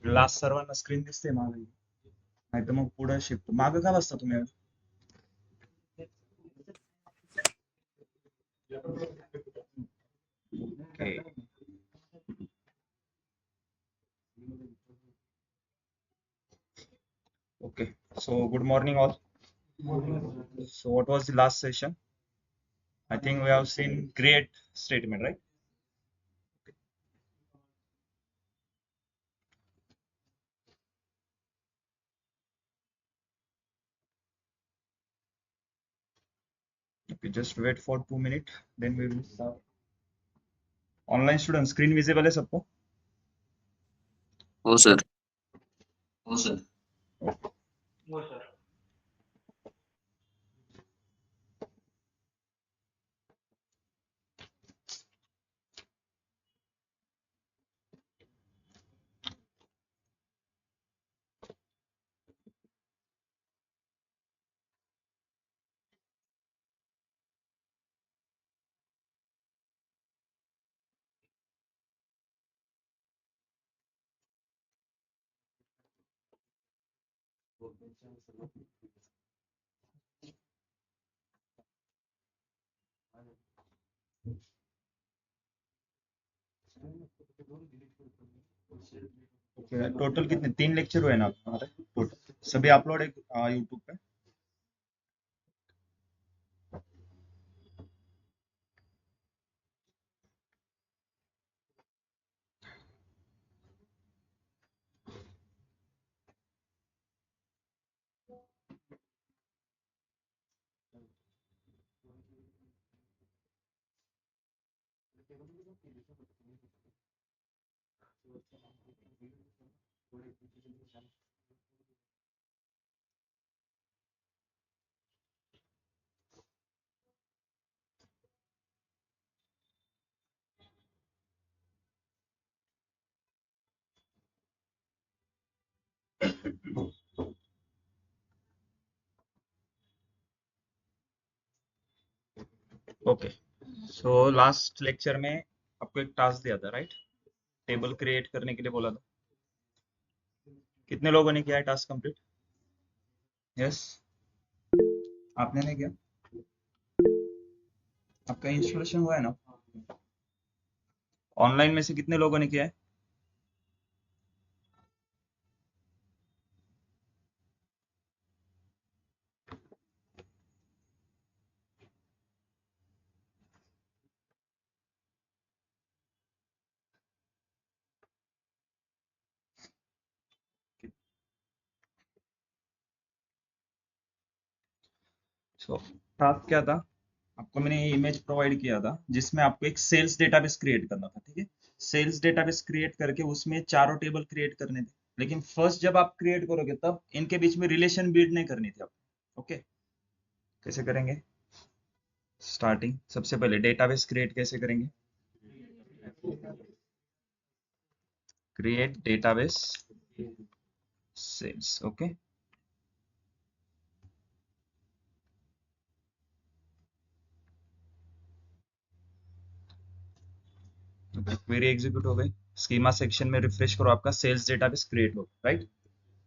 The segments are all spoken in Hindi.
लास्ट सर्वांना स्क्रीन दिसते मागे, नाही तर मग पुढे शिफ्ट मागे का बसता तुम्ही? Okay. Okay. So good morning all. So what was the last session? I think we have seen create statement, right? Okay, just wait for 2 minutes, then we will start. Online student screen visible है सबको? हो सर. हो सर. Okay, टोटल कितने 3 लेक्चर हुए ना हमारे टोटल, सभी अपलोड है यूट्यूब पे? ओके, सो लास्ट लेक्चर में आपको एक टास्क दिया था, राइट? टेबल क्रिएट करने के लिए बोला था. कितने लोगों ने किया है टास्क कंप्लीट? यस, आपने नहीं किया? आपका इंस्टॉलेशन हुआ है ना? ऑनलाइन में से कितने लोगों ने किया है? सो टास्क क्या था? आपको मैंने ये इमेज प्रोवाइड किया था जिसमें आपको एक सेल्स डेटाबेस क्रिएट करना था, ठीक है? सेल्स डेटाबेस क्रिएट करके उसमें चारों टेबल क्रिएट करने थे, लेकिन फर्स्ट जब आप क्रिएट करोगे तब इनके बीच में रिलेशन बिल्ड नहीं करनी थी आपको. ओके, कैसे करेंगे? स्टार्टिंग सबसे पहले डेटाबेस क्रिएट कैसे करेंगे? Create database sales. Okay, query execute हो गई. स्कीमा सेक्शन में रिफ्रेश करो, आपका सेल्स डेटाबेस क्रिएट हो, राइट?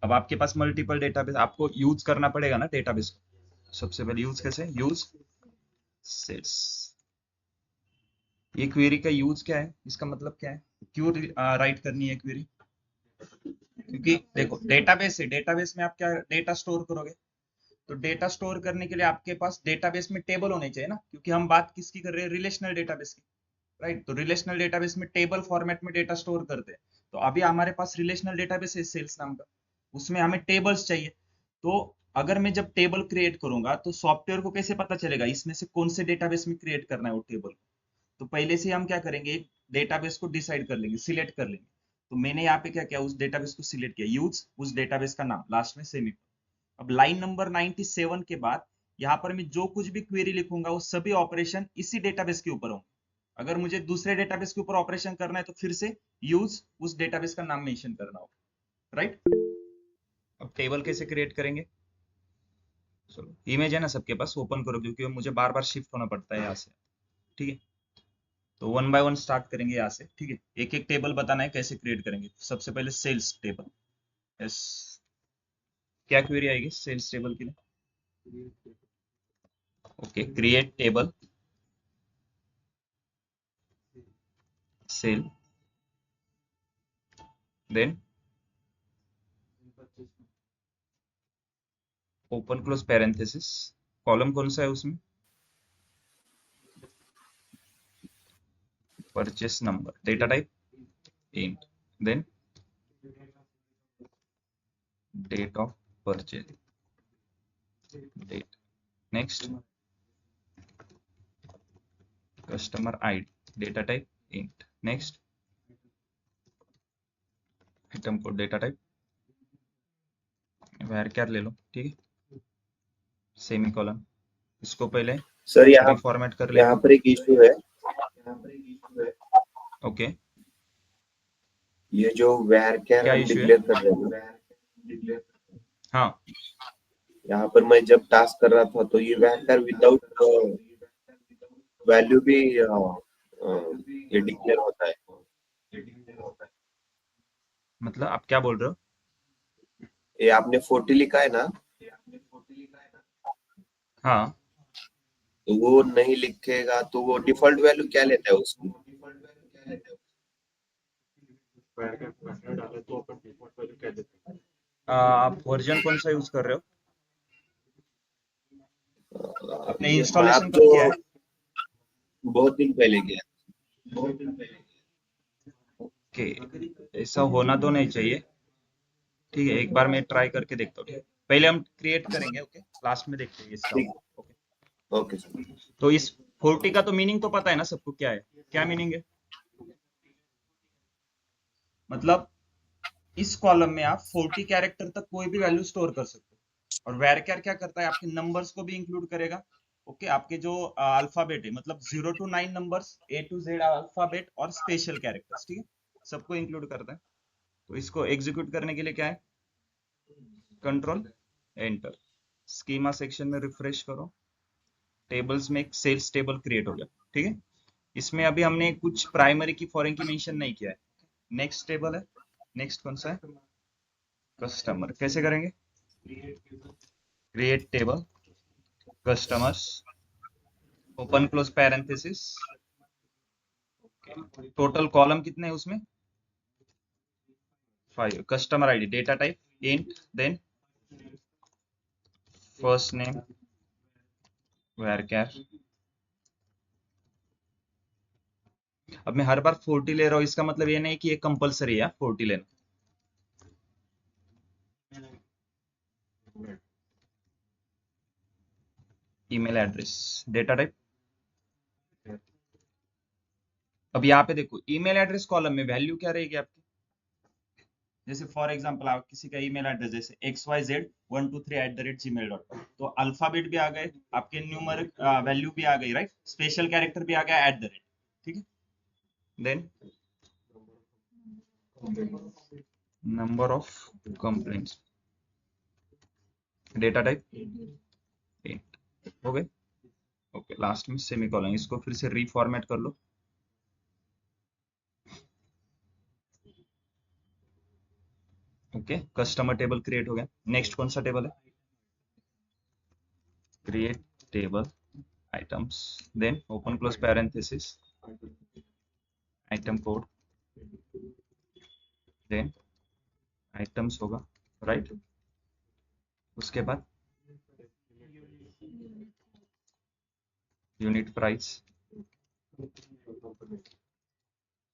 अब आपके पास मल्टीपल डेटाबेस, आपको यूज करना पड़ेगा ना डेटाबेस को. सबसे पहले यूज कैसे? Use sales. ये क्वेरी का यूज क्या है? इसका मतलब क्या है? क्यों राइट करनी है क्वेरी? क्योंकि देखो डेटाबेस है, डेटाबेस में आप क्या डेटा स्टोर करोगे? तो डेटा स्टोर करने के लिए आपके पास डेटाबेस में टेबल होने चाहिए ना, क्योंकि हम बात किसकी कर रहे हैं? रिलेशनल डेटाबेस की, राइट? तो रिलेशनल डेटाबेस में टेबल फॉर्मेट में डेटा स्टोर करते हैं. तो अभी हमारे पास रिलेशनल डेटाबेस है सेल्स नाम का, उसमें हमें टेबल्स चाहिए. तो अगर मैं जब टेबल क्रिएट करूंगा तो सॉफ्टवेयर को कैसे पता चलेगा इसमें से कौन से डेटाबेस में क्रिएट करना है वो टेबल? तो पहले से हम क्या करेंगे, एक डेटाबेस को डिसाइड कर लेंगे, सिलेक्ट कर लेंगे. तो मैंने यहाँ पे क्या किया, उस डेटाबेस को सिलेक्ट किया, यूज उस डेटाबेस का नाम, लास्ट में सेमी. अब लाइन नंबर 97 के बाद यहाँ पर मैं जो कुछ भी क्वेरी लिखूंगा वो सभी ऑपरेशन इसी डेटाबेस के ऊपर होंगे। अगर मुझे दूसरे डेटाबेस के ऊपर ऑपरेशन करना है तो फिर से यूज उस डेटाबेस का नाम मेंशन करना होगा, राइट। अब टेबल कैसे क्रिएट करेंगे? चलो, इमेज है ना सबके पास, ओपन करो क्योंकि मुझे बार बार शिफ्ट होना पड़ता है यहाँ से, ठीक है। तो वन बाय वन स्टार्ट करेंगे यहाँ से, ठीक है। एक एक टेबल बताना है कैसे क्रिएट करेंगे। सबसे पहले सेल्स टेबल, यस। क्या क्वेरी आएगी सेल्स टेबल के लिए? Okay, create table sale, then open close parenthesis, column कौन सा है उसमें? Purchase number, data type int, then date of purchase, date, next customer ID, data type int, next item code, data type varchar ले लो, ठीक है, सेमीकोलन। इसको पहले सर यहाँ रिफॉर्मेट कर यहाँ लेंगे। पर एक इशू है। ओके, ये जो varchar क्या हम इशू है? डिक्लेयर कर रहे हैं, हाँ, यहाँ पर मैं जब टास्क कर रहा था तो ये varchar विदाउट वैल्यू भी ये डिक्लेयर होता है। मतलब आप क्या बोल रहे हो? ये आपने 40 लिखा है ना, हाँ, तो वो नहीं लिखेगा तो वो डिफॉल्ट वैल्यू क्या लेता है उसकी? आप वर्जन कौन सा यूज कर रहे हो? आपने मैं इंस्टॉलेशन आप कब किया तो है? बहुत दिन पहले गया। ओके, ऐसा होना तो नहीं चाहिए, ठीक है। एक बार मैं ट्राई करके देखता हूँ, ठीक है? पहले हम क्रिएट करेंगे, ओके, लास्ट में देखते हैं इसका। ठीक, ओके, ओके सर। तो इस 40 का तो मीनिंग तो पता है ना सबको, क्या है, क्या मीनिंग है? मतलब इस कॉलम में आप 40 कैरेक्टर तक कोई भी वैल्यू स्टोर कर सकते हो। और varchar क्या करता है, आपके नंबर्स को भी इंक्लूड करेगा। ओके, आपके जो अल्फाबेट है, मतलब 0 to 9 numbers, A to Z alphabet और स्पेशल कैरेक्टर्स, ठीक है, सबको इंक्लूड करता है। तो इसको एग्जीक्यूट करने के लिए क्या है, कंट्रोल एंटर। स्कीमा सेक्शन में रिफ्रेश करो, टेबल्स में एक सेल्स टेबल क्रिएट हो गया, ठीक है। इसमें अभी हमने कुछ प्राइमरी की फॉरेन की मेंशन नहीं किया है। नेक्स्ट टेबल है, नेक्स्ट कौन सा है, कस्टमर। कैसे करेंगे? Create table customers, open close parenthesis, total column कितने हैं उसमें? 5, customer ID, data type int, then first name varchar। अब मैं हर बार 40 ले रहा हूँ, इसका मतलब ये नहीं कि ये कंपलसरी है 40 लेना। Email address, data type. अब यहाँ पे देखो, ईमेल एड्रेस कॉलम में वैल्यू क्या रहेगी आपकी? जैसे फॉर एग्जांपल आप किसी का ईमेल एड्रेस जैसे xyz123@gmail.com, तो अल्फाबेट भी आ गए, आपके न्यूमरिक वैल्यू भी आ गई, राइट, स्पेशल कैरेक्टर भी आ गया @, ठीक है। Then number of complaints, data type int, हो गए। ओके, लास्ट में सेमीकोलन। इसको फिर से रीफॉर्मेट कर लो। ओके, कस्टमर टेबल क्रिएट हो गया। नेक्स्ट कौन सा टेबल है? Create table items, then open close parenthesis, item code, then items होगा, राइट। उसके बाद यूनिट प्राइस,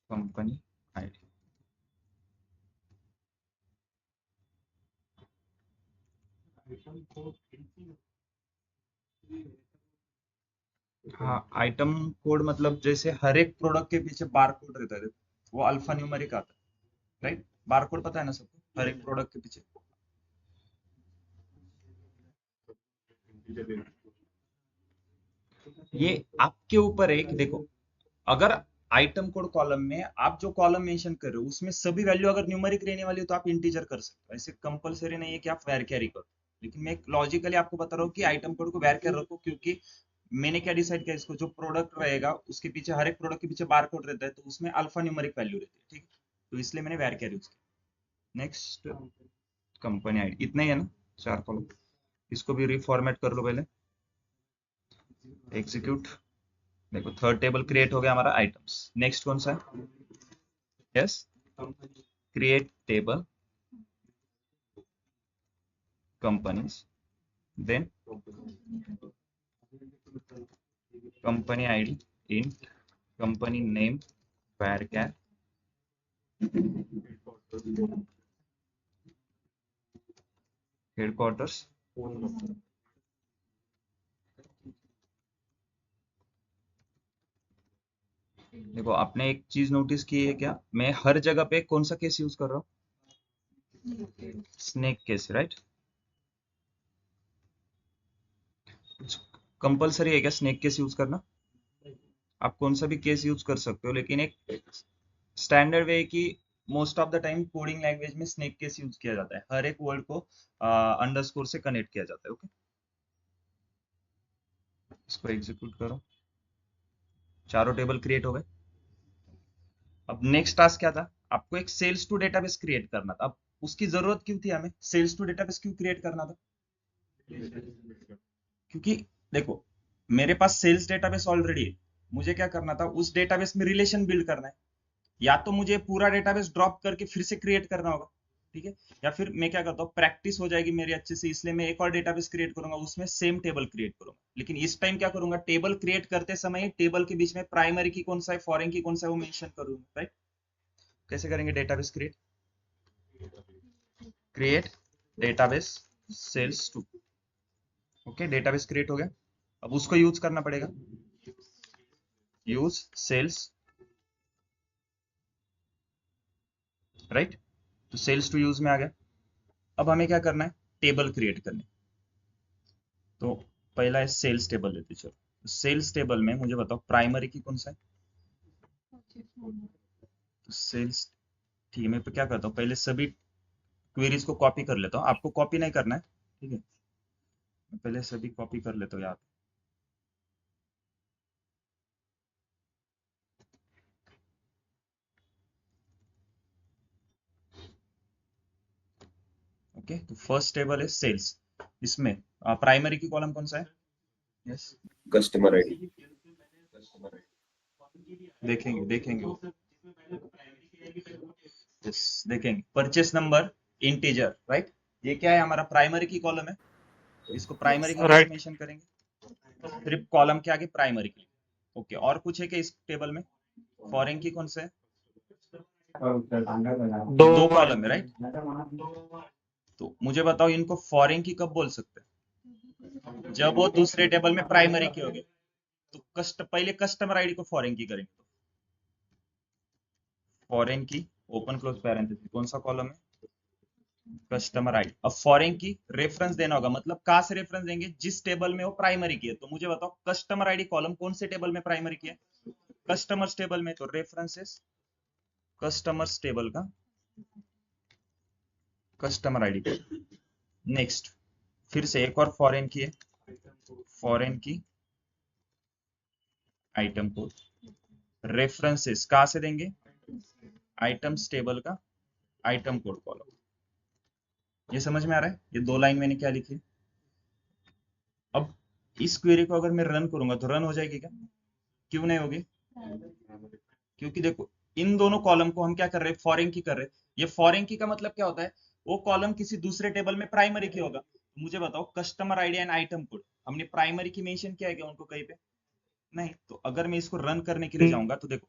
कंपनी आईडी। हाँ, आइटम कोड मतलब जैसे हर एक प्रोडक्ट के पीछे बार कोड रहता है, वो अल्फा न्यूमेरिक आता है, राइट। बार कोड पता है ना सबको, हर एक प्रोडक्ट के पीछे। ये आपके ऊपर है कि देखो, अगर आइटम कोड कॉलम में आप जो कॉलम मेंशन कर रहे हो उसमें सभी वैल्यू अगर न्यूमेरिक रहने वाली हो तो आप इंटीजर कर सकते हो, ऐसे कंपलसरी नहीं है कि आप वैर कैरी करो। लेकिन मैं लॉजिकली आपको बता रहा हूँ कि आइटम कोड को वैर कैर रखो, क्योंकि मैंने क्या डिसाइड किया, इसको जो प्रोडक्ट रहेगा उसके पीछे, हर एक प्रोडक्ट के पीछे बार कोड रहता है, तो उसमें अल्फा न्यूमेरिक वैल्यू रहती है, ठीक है, तो इसलिए मैंने वैर कैर यूज किया। नेक्स्ट, कंपनी आईडी, इतना ही है ना, 4 कॉलम। इसको भी रिफॉर्मेट कर लो पहले, एग्जीक्यूट। देखो थर्ड टेबल क्रिएट हो गया हमारा आइटम्स। नेक्स्ट कौन सा है? Yes, create table companies, then company id int company name varchar headquarters देखो आपने एक चीज नोटिस की है क्या, मैं हर जगह पे कौन सा केस यूज कर रहा हूँ? Snake case, right? कंपलसरी है क्या स्नेक केस यूज करना? आप कौन सा भी केस यूज कर सकते हो, लेकिन एक स्टैंडर्ड वे कि most of the time coding language में स्नेक केस यूज किया जाता है, हर एक वर्ड को अंडरस्कोर से कनेक्ट किया जाता है। ओके, इसको एग्जीक्यूट करो, चारों टेबल क्रिएट हो गए। अब नेक्स्ट टास्क क्या था, आपको एक सेल्स टू डेटाबेस क्रिएट करना था। अब उसकी जरूरत क्यों थी हमें, सेल्स टू डेटाबेस क्यों क्रिएट करना था? क्योंकि देखो, मेरे पास सेल्स डेटाबेस ऑलरेडी है, मुझे क्या करना था, उस डेटाबेस में रिलेशन बिल्ड करना है। या तो मुझे पूरा डेटाबेस ड्रॉप करके फिर से क्रिएट करना होगा, ठीक है, या फिर मैं क्या करता हूँ, प्रैक्टिस हो जाएगी मेरी अच्छे से, इसलिए मैं एक और डेटाबेस क्रिएट करूंगा, उसमें सेम टेबल क्रिएट करूंगा। लेकिन इस टाइम क्या करूंगा, टेबल क्रिएट करते समय टेबल के बीच में प्राइमरी की कौन सा है, फॉरेन की कौन सा है, वो मेंशन करूंगा, राइट? कैसे करेंगे database create? Create database sales two. Okay, database create हो गया। अब उसको यूज करना पड़ेगा, यूज सेल्स, राइट? तो सेल्स टू यूज में आ गया। अब हमें क्या करना है, टेबल क्रिएट करनी। तो पहला है सेल्स टेबल लेते चलो। सेल्स टेबल में मुझे बताओ प्राइमरी की कौन सा है? तो सेल्स, ठीक है, मैं क्या करता हूँ, पहले सभी क्वेरीज को कॉपी कर लेता हूँ, आपको कॉपी नहीं करना है, ठीक है, मैं पहले सभी कॉपी कर लेता हूँ यहाँ पे। ओके, तो फर्स्ट टेबल है सेल्स, इसमें प्राइमरी की कॉलम कौन सा है? Yes, customer ID. देखेंगे देखेंगे वो, यस देखेंगे, परचेस नंबर इंटीजर, राइट? ये क्या है, हमारा प्राइमरी की कॉलम है, इसको प्राइमरी की कैसे मेंशन करेंगे? सिर्फ कॉलम के आगे प्राइमरी की। ओके, और कुछ है क्या इस टेबल में? फॉरेन की कौन सा है? दो कॉलम है, राइट? तो मुझे बताओ इनको फॉरेन की कब बोल सकते हैं? जब वो दूसरे टेबल में प्राइमरी की हो गई। तो पहले कस्टमर आईडी को फॉरेन की करेंगे, तो फॉरेन की ओपन क्लोज पैरेंथेसिस, कौन सा कॉलम है? Customer ID. अब फॉरेन की रेफरेंस देना होगा, मतलब कहां से रेफरेंस देंगे, जिस टेबल में वो प्राइमरी की है। तो मुझे बताओ कस्टमर आईडी कॉलम कौन से टेबल में प्राइमरी की है? कस्टमर्स टेबल में, तो रेफरेंसेस कस्टमर्स टेबल का कस्टमर आईडी कोड। नेक्स्ट, फिर से एक और फॉरेन की है, foreign key item code. References कहां से देंगे? आइटम्स टेबल का आइटम कोड कॉलम। ये समझ में आ रहा है, ये दो लाइन मैंने क्या लिखी है। अब इस क्वेरी को अगर मैं रन करूंगा तो रन हो जाएगी क्या? क्यों नहीं होगी? क्योंकि देखो, इन दोनों कॉलम को हम क्या कर रहे हैं, फॉरेन की कर रहे हैं। ये फॉरेन की का मतलब क्या होता है, वो कॉलम किसी दूसरे टेबल में प्राइमरी की होगा। तो मुझे बताओ customer ID and item code, हमने प्राइमरी की मेंशन किया है क्या उनको कहीं पे? नहीं। तो अगर मैं इसको रन करने के लिए जाऊंगा तो देखो,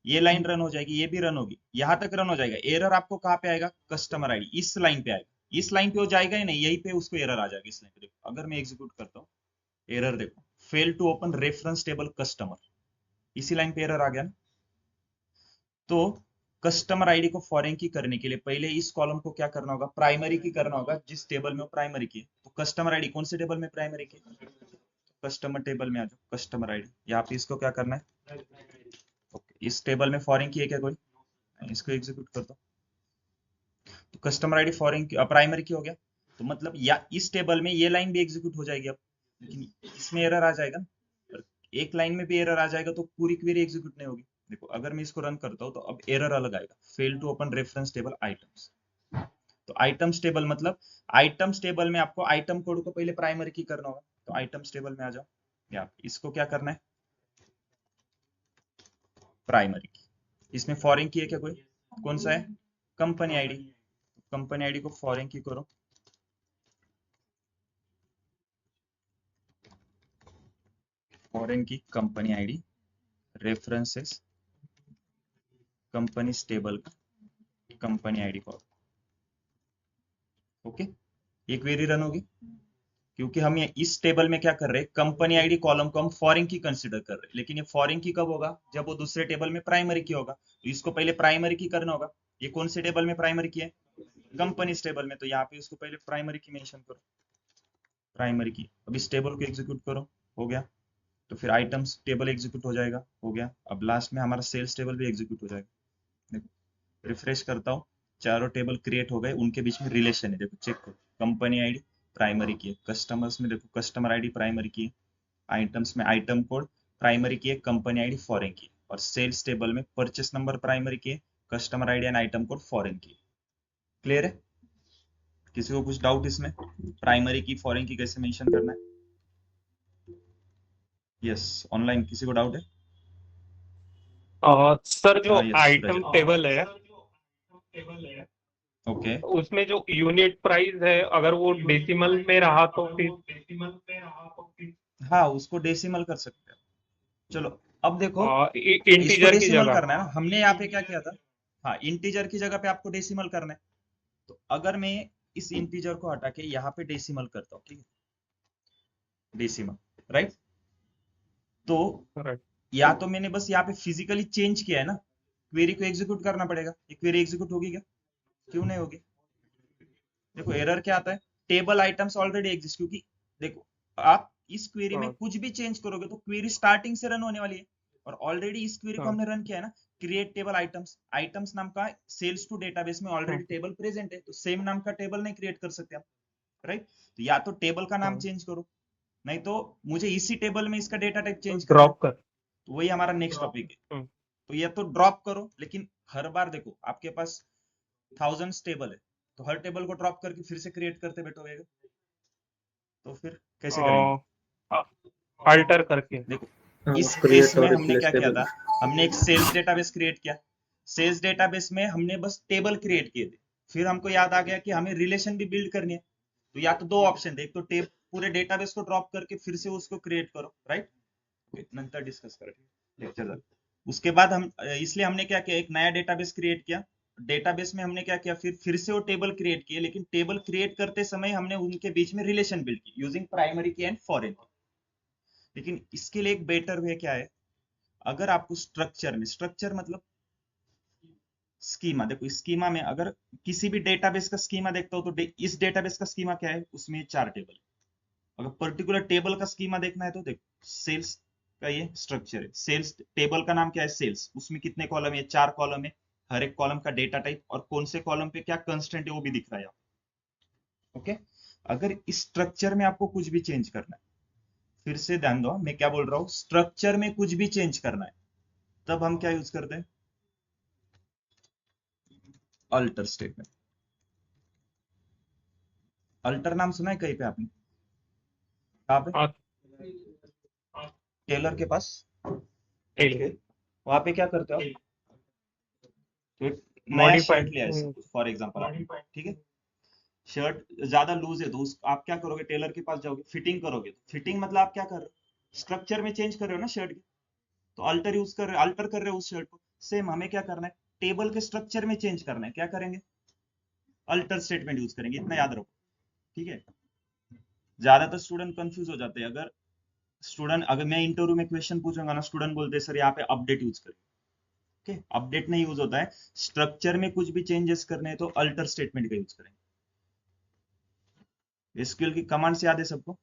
ये लाइन रन हो जाएगी, ये भी रन होगी, यहां तक रन हो जाएगा। एरर आपको कहां पे आएगा? कस्टमर आईडी, इस लाइन पे आएगा। इस लाइन पे वो जाएगा ही नहीं, यहीं पे उसको एरर आ जाएगा। इस लाइन पे देखो, अगर मैं एग्जीक्यूट करता हूँ, एरर देखो, fail to open reference table customer, इसी लाइन पे एरर आ गया ना। तो कस्टमर आईडी को फॉरेन की करने के लिए पहले इस कॉलम को क्या करना होगा, प्राइमरी की करना होगा, जिस टेबल में वो प्राइमरी की है। तो कस्टमर आईडी कौन से टेबल में प्राइमरी की है, कस्टमर टेबल में आ जाओ, कस्टमर आईडी यहाँ पे इसको क्या करना है, ओके इस टेबल में फॉरेन की है क्या कोई, इसको एग्जीक्यूट कर दो। तो कस्टमर आईडी फॉरेन की प्राइमरी की हो गया, तो मतलब या इस टेबल में ये लाइन भी एग्जीक्यूट हो जाएगी अब, लेकिन इसमें एरर आ जाएगा ना, और एक लाइन में भी एरर आ जाएगा तो पूरी क्वेरी एग्जीक्यूट नहीं होगी। देखो अगर मैं इसको रन करता हूँ तो अब एरर अलग आएगा, fail to open reference table items. तो आइटम्स टेबल मतलब आइटम्स टेबल में आपको आइटम कोड को पहले प्राइमरी की करना होगा। तो आइटम्स टेबल में आ जाओ, या इसको क्या करना है, प्राइमरी की। इसमें फॉरेन की है क्या कोई, कौन सा है, कंपनी आईडी, कंपनी आईडी को फॉरेन की करो, फॉरेन की company ID references company table का कंपनी आईडी को, ओके ये क्वेरी रन होगी, क्योंकि हम ये इस टेबल में क्या कर रहे हैं, कंपनी आईडी कॉलम को हम फॉरेन की कंसीडर कर रहे हैं, लेकिन ये फॉरेन की कब होगा, जब वो दूसरे टेबल में प्राइमरी की होगा। तो इसको पहले प्राइमरी की करना होगा। ये कौन से टेबल में प्राइमरी की है, कंपनी टेबल में, तो यहाँ पे उसको पहले प्राइमरी की मेंशन करो, प्राइमरी की। अब इस टेबल को एग्जीक्यूट करो, हो गया। तो फिर आइटम्स टेबल एग्जीक्यूट हो जाएगा, हो गया। अब लास्ट में हमारा सेल्स टेबल भी एग्जीक्यूट हो जाएगा। देखो रिफ्रेश करता हूँ, चारों टेबल क्रिएट हो गए, उनके बीच में रिलेशन है, देखो चेक करो, कंपनी आईडी प्राइमरी की है, कस्टमर्स में देखो कस्टमर आईडी प्राइमरी की है, आइटम्स में आइटम कोड प्राइमरी की है, कंपनी आईडी फॉरेन की है, और सेल्स टेबल में परचेस नंबर प्राइमरी की है, customer ID and item code foreign की है। क्लियर है, किसी को कुछ डाउट इसमें, प्राइमरी की फॉरेन की कैसे मेंशन करना है? यस ऑनलाइन किसी को डाउट है? सर जो हाँ यस आइटम रजत, टेबल है ओके उसमें जो यूनिट प्राइस है अगर वो डेसिमल में रहा तो फिर हाँ उसको डेसिमल कर सकते हैं। चलो अब देखो, इसको इंटीजर की डेसिमल जगह। करना है ना, हमने यहाँ पे क्या किया था, हाँ इंटीजर की जगह पे आपको डेसिमल करना है। तो अगर मैं इस इंटीजर को हटा के यहाँ पे डेसिमल करता हूँ, ठीक है, डेसिमल, राइट, तो या तो मैंने बस यहाँ पे फिजिकली चेंज किया है ना, क्वेरी को एग्जीक्यूट करना पड़ेगा। ये क्वेरी एग्जीक्यूट होगी क्या, क्यों नहीं होगी? देखो एरर क्या आता है, टेबल आइटम्स ऑलरेडी एग्जिस्ट, क्योंकि देखो आप इस क्वेरी में कुछ भी चेंज करोगे तो क्वेरी स्टार्टिंग से रन होने वाली है, और ऑलरेडी इस क्वेरी को हमने रन किया है ना, क्रिएट टेबल आइटम्स, आइटम्स नाम का सेल्स टू डेटाबेस में ऑलरेडी टेबल प्रेजेंट है, तो सेम नाम का टेबल नहीं क्रिएट कर सकते आप, राइट। तो या तो टेबल का नाम चेंज करो, नहीं तो मुझे इसी टेबल में इसका डेटा टाइप चेंज करना है, ड्रॉप कर। तो वही हमारा नेक्स्ट टॉपिक है। तो या तो ड्रॉप करो, लेकिन हर बार देखो आपके पास थाउजेंड्स टेबल है, तो हर टेबल को ड्रॉप करके फिर से क्रिएट करते बैठोगे, तो फिर कैसे करेंगे? अल्टर करके। देखो इस केस में हमने क्या किया था, हमने एक सेल्स डेटाबेस क्रिएट किया, सेल्स डेटाबेस में हमने बस टेबल क्रिएट किए थे, फिर हमको याद आ गया कि हमें रिलेशन भी बिल्ड करनी है, तो या तो दो ऑप्शन थे, एक तो पूरे डेटाबेस को ड्रॉप करके फिर से उसको क्रिएट करो, राइट, नंतर डिस्कस करेंगे लेक्चर। उसके बाद हम इसलिए हमने क्या किया, एक नया डेटाबेस क्रिएट किया, डेटाबेस में हमने क्या किया, फिर से वो टेबल क्रिएट किए, लेकिन टेबल क्रिएट करते समय हमने उनके बीच में रिलेशन बिल्ड की using primary key and foreign की। लेकिन इसके लिए एक बेटर वे क्या है, अगर आपको स्ट्रक्चर में, स्ट्रक्चर मतलब स्कीमा, देखो स्कीमा में अगर किसी भी डेटाबेस का स्कीमा देखता हो तो इस डेटाबेस का स्कीमा क्या है, उसमें 4 टेबल है। अगर पर्टिकुलर टेबल का स्कीमा देखना है तो देखो सेल्स का ये स्ट्रक्चर है, सेल्स टेबल का नाम क्या है, सेल्स, उसमें कितने कॉलम है, 4 कॉलम है, हर एक कॉलम का डेटा टाइप और कौन से कॉलम पे क्या कंस्टेंट है वो भी दिख रहा है, ओके। अगर इस स्ट्रक्चर में आपको कुछ भी चेंज करना है, फिर से ध्यान दो मैं क्या बोल रहा हूँ, स्ट्रक्चर में कुछ भी चेंज करना है, तब हम क्या यूज करते हैं, अल्टर स्टेटमेंट। अल्टर नाम सुना है कहीं पे आपने, कहाँ पे, टेलर के पास, वहां पे क्या करते हो आप, तो एक नया शर्ट लिया फॉर एग्जांपल, ठीक है, शर्ट ज्यादा लूज है तो आप क्या करोगे, टेलर के पास जाओगे, फिटिंग करोगे, फिटिंग मतलब आप क्या कर रहे हो, स्ट्रक्चर में चेंज कर रहे हो ना शर्ट की, तो अल्टर यूज कर रहे हो, अल्टर कर रहे हो उस शर्ट को। सेम हमें क्या करना है, टेबल के स्ट्रक्चर में चेंज करना है, क्या करेंगे, अल्टर स्टेटमेंट यूज करेंगे, इतना याद रखो, ठीक है। ज्यादातर स्टूडेंट कंफ्यूज हो जाते हैं, अगर मैं इंटरव्यू में क्वेश्चन पूछूंगा ना, स्टूडेंट बोलते हैं सर यहाँ पे अपडेट यूज करें, ओके, अपडेट नहीं यूज होता है। स्ट्रक्चर में कुछ भी चेंजेस करने हैं तो अल्टर स्टेटमेंट का यूज करेंगे। एसक्यूएल की कमांड्स याद है सबको?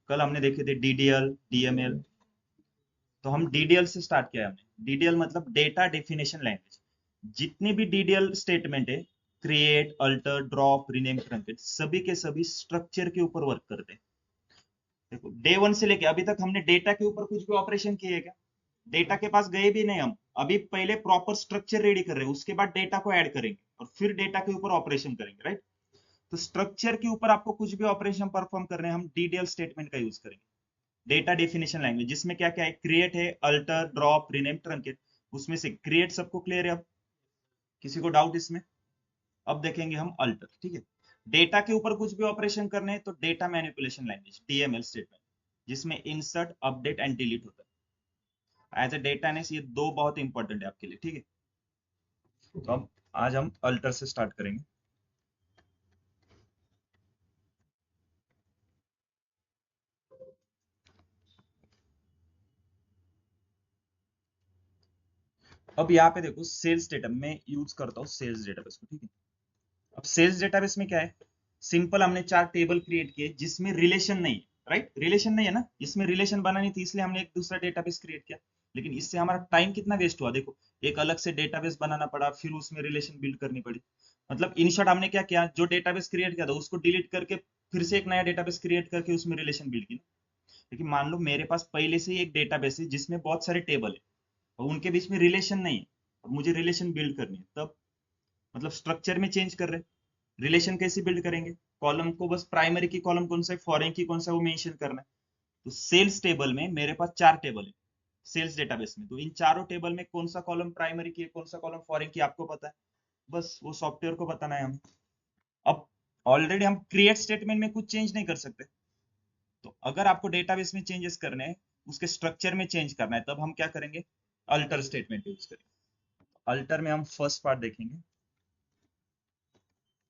कल हमने देखे थे डीडीएल, डीएमएल। तो हम डीडीएल से स्टार्ट किया है हमने। डीडीएल मतलब डेटा डेफिनेशन लैंग्वेज। जितनी भी डीडीएल स्टेटमेंट है, create, alter, drop, rename, truncate, सभी के सभी स्ट्रक्चर के ऊपर वर्क करते हैं। देखो डे वन से लेके अभी तक हमने डेटा के ऊपर कुछ भी ऑपरेशन किए है क्या? डेटा के पास गए भी नहीं हम। अभी पहले प्रॉपर स्ट्रक्चर रेडी कर रहे हैं, उसके बाद डेटा को ऐड करेंगे और फिर डेटा के ऊपर ऑपरेशन करेंगे, राइट? तो स्ट्रक्चर के ऊपर आपको कुछ भी ऑपरेशन परफॉर्म करने हैं, हम डीडीएल स्टेटमेंट का यूज करेंगे। डेटा डेफिनेशन लैंग्वेज, जिसमें क्या क्या है, क्रिएट है, अल्टर, ड्रॉप, रीनेम, ट्रंकेट। उसमें से क्रिएट सबको क्लियर है? अब किसी को डाउट इसमें? अब देखेंगे हम अल्टर, ठीक है। डेटा के ऊपर कुछ भी ऑपरेशन करने हैं तो data manipulation language, DML statement, जिसमें इंसर्ट, अपडेट एंड डिलीट होता है। एज ए डेटा एनालिस्ट ये दो बहुत इंपॉर्टेंट है आपके लिए, ठीक है। तो अब आज हम अल्टर से स्टार्ट करेंगे। अब यहाँ पे देखो सेल्स डेटा में यूज करता हूँ, सेल्स डेटाबेस को, ठीक है। अब सेल्स डेटाबेस में क्या है, सिंपल हमने 4 टेबल क्रिएट किए जिसमें रिलेशन नहीं है, राइट? रिलेशन नहीं है ना, इसमें रिलेशन बनानी थी इसलिए हमने एक दूसरा डेटाबेस क्रिएट किया। लेकिन इससे हमारा टाइम कितना वेस्ट हुआ देखो। एक अलग से डेटाबेस बनाना पड़ा, फिर उसमें रिलेशन बिल्ड करनी पड़ी। मतलब इन शॉर्ट हमने क्या किया, जो डेटाबेस क्रिएट किया था उसको डिलीट करके फिर से एक नया डेटाबेस क्रिएट करके उसमें रिलेशन बिल्ड की। लेकिन मान लो मेरे पास पहले से ही एक डेटाबेस है जिसमें बहुत सारे टेबल है और उनके बीच में रिलेशन नहीं है और मुझे रिलेशन बिल्ड करनी है, तब मतलब स्ट्रक्चर में चेंज कर रहे हैं। रिलेशन कैसे बिल्ड करेंगे? कॉलम को बस प्राइमरी की कॉलम कौन सा है, फॉरेन की कौन सा, वो मेंशन करना है। तो सेल्स टेबल में मेरे पास 4 टेबल है सेल्स डेटाबेस में। तो इन चारों टेबल में कौन सा कॉलम प्राइमरी की है, कौन सा कॉलम फॉरेन की, आपको पता है। बस वो सॉफ्टवेयर को बताना है हमें। अब ऑलरेडी हम क्रिएट स्टेटमेंट में कुछ चेंज नहीं कर सकते। तो अगर आपको डेटाबेस में चेंजेस करने हैं, उसके स्ट्रक्चर में चेंज करना है, तब हम क्या करेंगे, अल्टर स्टेटमेंट यूज करेंगे। अल्टर में हम फर्स्ट पार्ट देखेंगे,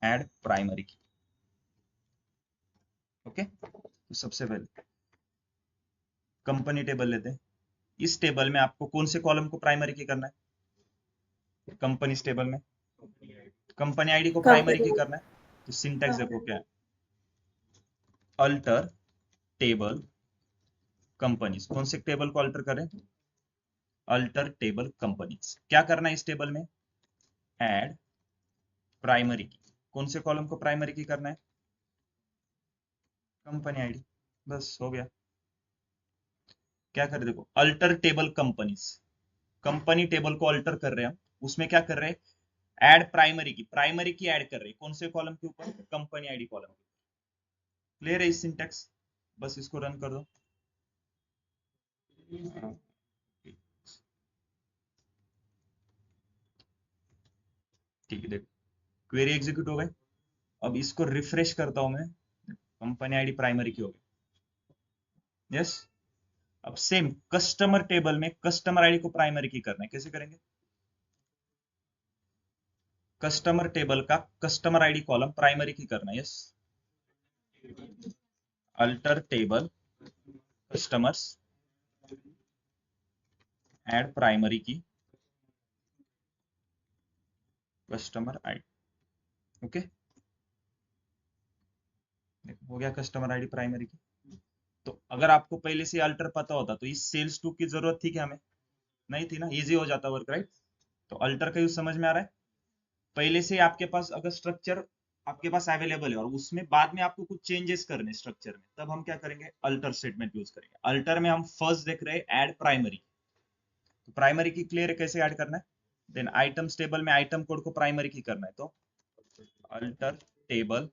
ऐड प्राइमरी की। ओके, तो सबसे पहले कंपनी टेबल लेते हैं। इस टेबल में आपको कौन से कॉलम को प्राइमरी की करना है? कंपनी टेबल में कंपनी आईडी को प्राइमरी की कंपनी। करना है। तो सिंटैक्स हाँ। देखो क्या है, अल्टर टेबल कंपनीज। कौन से टेबल को अल्टर करें? Alter table companies. क्या करना है इस टेबल में? Add primary key. कौन से कॉलम को प्राइमरी की करना है? Company ID. बस हो गया। क्या करें देखो, alter table companies, company table को अल्टर कर रहे हैं हम। उसमें क्या कर रहे हैं, ऐड प्राइमरी की, प्राइमरी की ऐड कर रहे हैं कौन से कॉलम के ऊपर? Company ID column. क्लियर है इस सिंटैक्स? बस इसको रन कर दो। ठीक है, देखो क्वेरी एग्जीक्यूट हो गई। अब इसको रिफ्रेश करता हूं मैं, कंपनी आईडी प्राइमरी की हो गई। यस। अब सेम कस्टमर टेबल में कस्टमर आईडी को प्राइमरी की करना है, कैसे करेंगे? कस्टमर टेबल का कस्टमर आईडी कॉलम प्राइमरी की करना है। Yes, alter table customers, add primary की कस्टमर आईडी। ओके, हो गया कस्टमर आईडी प्राइमरी की। तो अगर आपको पहले से अल्टर पता होता तो इस सेल्स टू की जरूरत थी क्या हमें? नहीं थी ना, इजी हो जाता वर्क, राइट? तो अल्टर का यूज समझ में आ रहा है? पहले से आपके पास अगर स्ट्रक्चर आपके पास अवेलेबल है और उसमें बाद में आपको कुछ चेंजेस करने स्ट्रक्चर में, तब हम क्या करेंगे, अल्टर स्टेटमेंट यूज करेंगे। अल्टर में हम फर्स्ट देख रहे हैं ऐड प्राइमरी। तो प्राइमरी की क्लियर है कैसे ऐड करना है। देन आइटम्स टेबल में आइटम कोड को प्राइमरी की करना है, तो alter table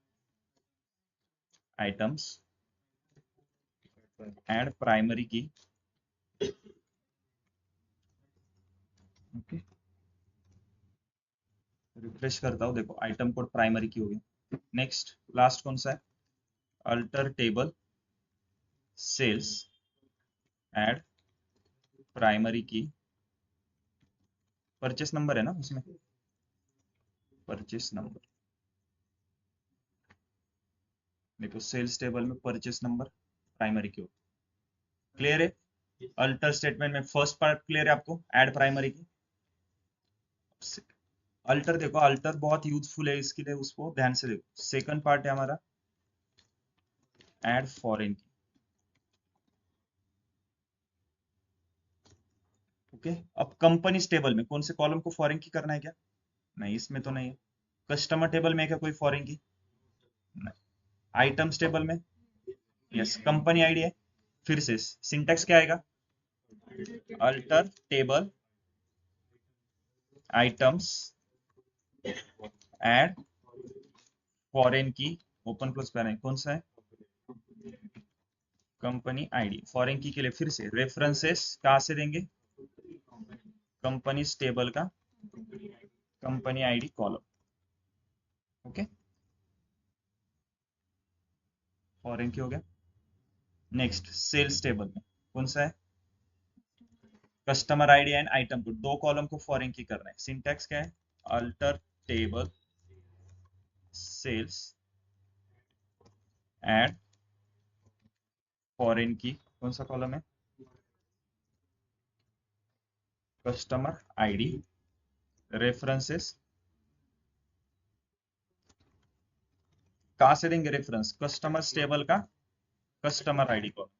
items, add primary की। ओके, रिफ्रेश करता हूं, देखो आइटम कोड प्राइमरी की हो गई। नेक्स्ट लास्ट कौन सा है, alter table sales, add primary key. Purchase number है ना उसमें, परचेस नंबर। देखो सेल्स टेबल में परचेस नंबर प्राइमरी की हो। क्लियर है? अल्टर स्टेटमेंट में फर्स्ट पार्ट क्लियर है आपको, ऐड प्राइमरी की। अल्टर देखो, अल्टर बहुत यूजफुल है इसके लिए, उसको ध्यान से देखो। सेकंड पार्ट है हमारा ऐड फॉरेन की। ओके, अब कंपनी टेबल में कौन से कॉलम को फॉरेन की करना है क्या? नहीं, इसमें तो नहीं है। कस्टमर टेबल में क्या कोई फॉरेन की? नहीं। आइटम्स टेबल में? यस, कंपनी आईडी है। फिर से सिंटैक्स क्या आएगा? Alter table items add foreign की, ओपन क्लोज पैरेंट, कौन सा है? Company ID. फॉरेन की के लिए फिर से रेफरेंसेस कहाँ से देंगे? कंपनी टेबल का company ID column. Okay, foreign की हो गया। नेक्स्ट सेल्स टेबल में कौन सा है? कस्टमर आईडी एंड आइटम को, दो कॉलम को फॉरेन की करना है। सिंटैक्स क्या है? Alter table sales and foreign key, कौन सा कॉलम है? कस्टमर आईडी रेफरेंसेस, कहां से देंगे रेफरेंस? कस्टमर टेबल का कस्टमर आईडी कॉलम।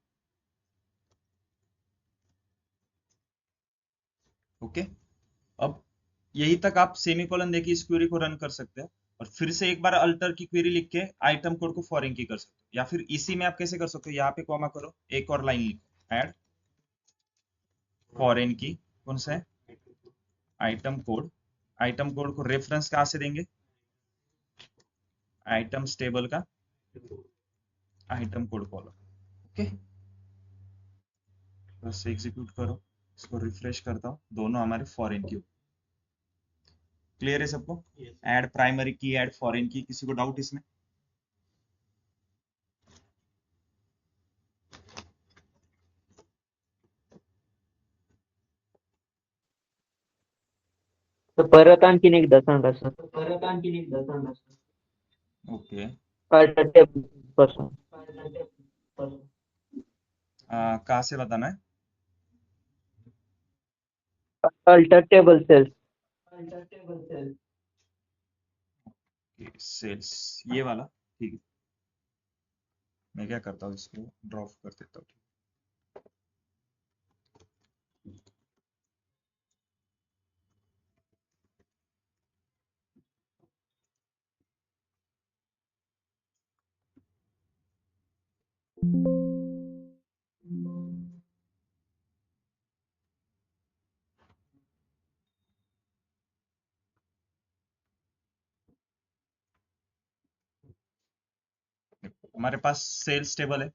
ओके, अब यही तक आप सेमीकोलन देके इस क्वेरी को रन कर सकते हैं, और फिर से एक बार अल्टर की क्वेरी लिख के आइटम कोड को फॉरेन की कर सकते हो, या फिर इसी में आप कैसे कर सकते हो, यहाँ पे कॉमा करो, एक और लाइन लिखो, ऐड फॉरेन की, कौन सा है? Item code. आइटम कोड को रेफरेंस कहां से देंगे? आइटम्स टेबल का आइटम कोड कॉलम। ओके, बस एग्जीक्यूट करो, इसको रिफ्रेश करता हूँ, दोनों हमारे फॉरेन की। क्लियर है सबको? ऐड प्राइमरी की, ऐड फॉरेन की, किसी को डाउट इसमें? तर परत आणखीन एकदा सांगा सर. ओके, पासून. कहाँ से बताना है? Alter table sales. सेल्स, ये वाला, ठीक है। मैं क्या करता हूँ, इसको ड्रॉप कर देता हूँ। हमारे पास सेल्स टेबल है।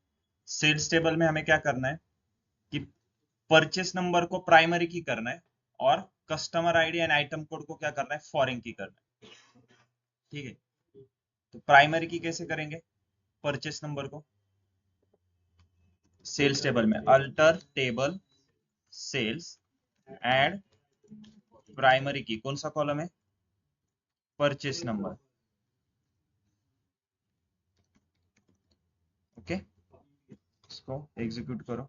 सेल्स टेबल में हमें क्या करना है कि परचेस नंबर को प्राइमरी की करना है, और customer ID and item code को क्या करना है? फॉरेन की करना है। ठीक है, तो प्राइमरी की कैसे करेंगे परचेस नंबर को? सेल्स टेबल में alter table sales and primary key, कौन सा कॉलम है? Purchase number. ओके, इसको एग्जीक्यूट करो।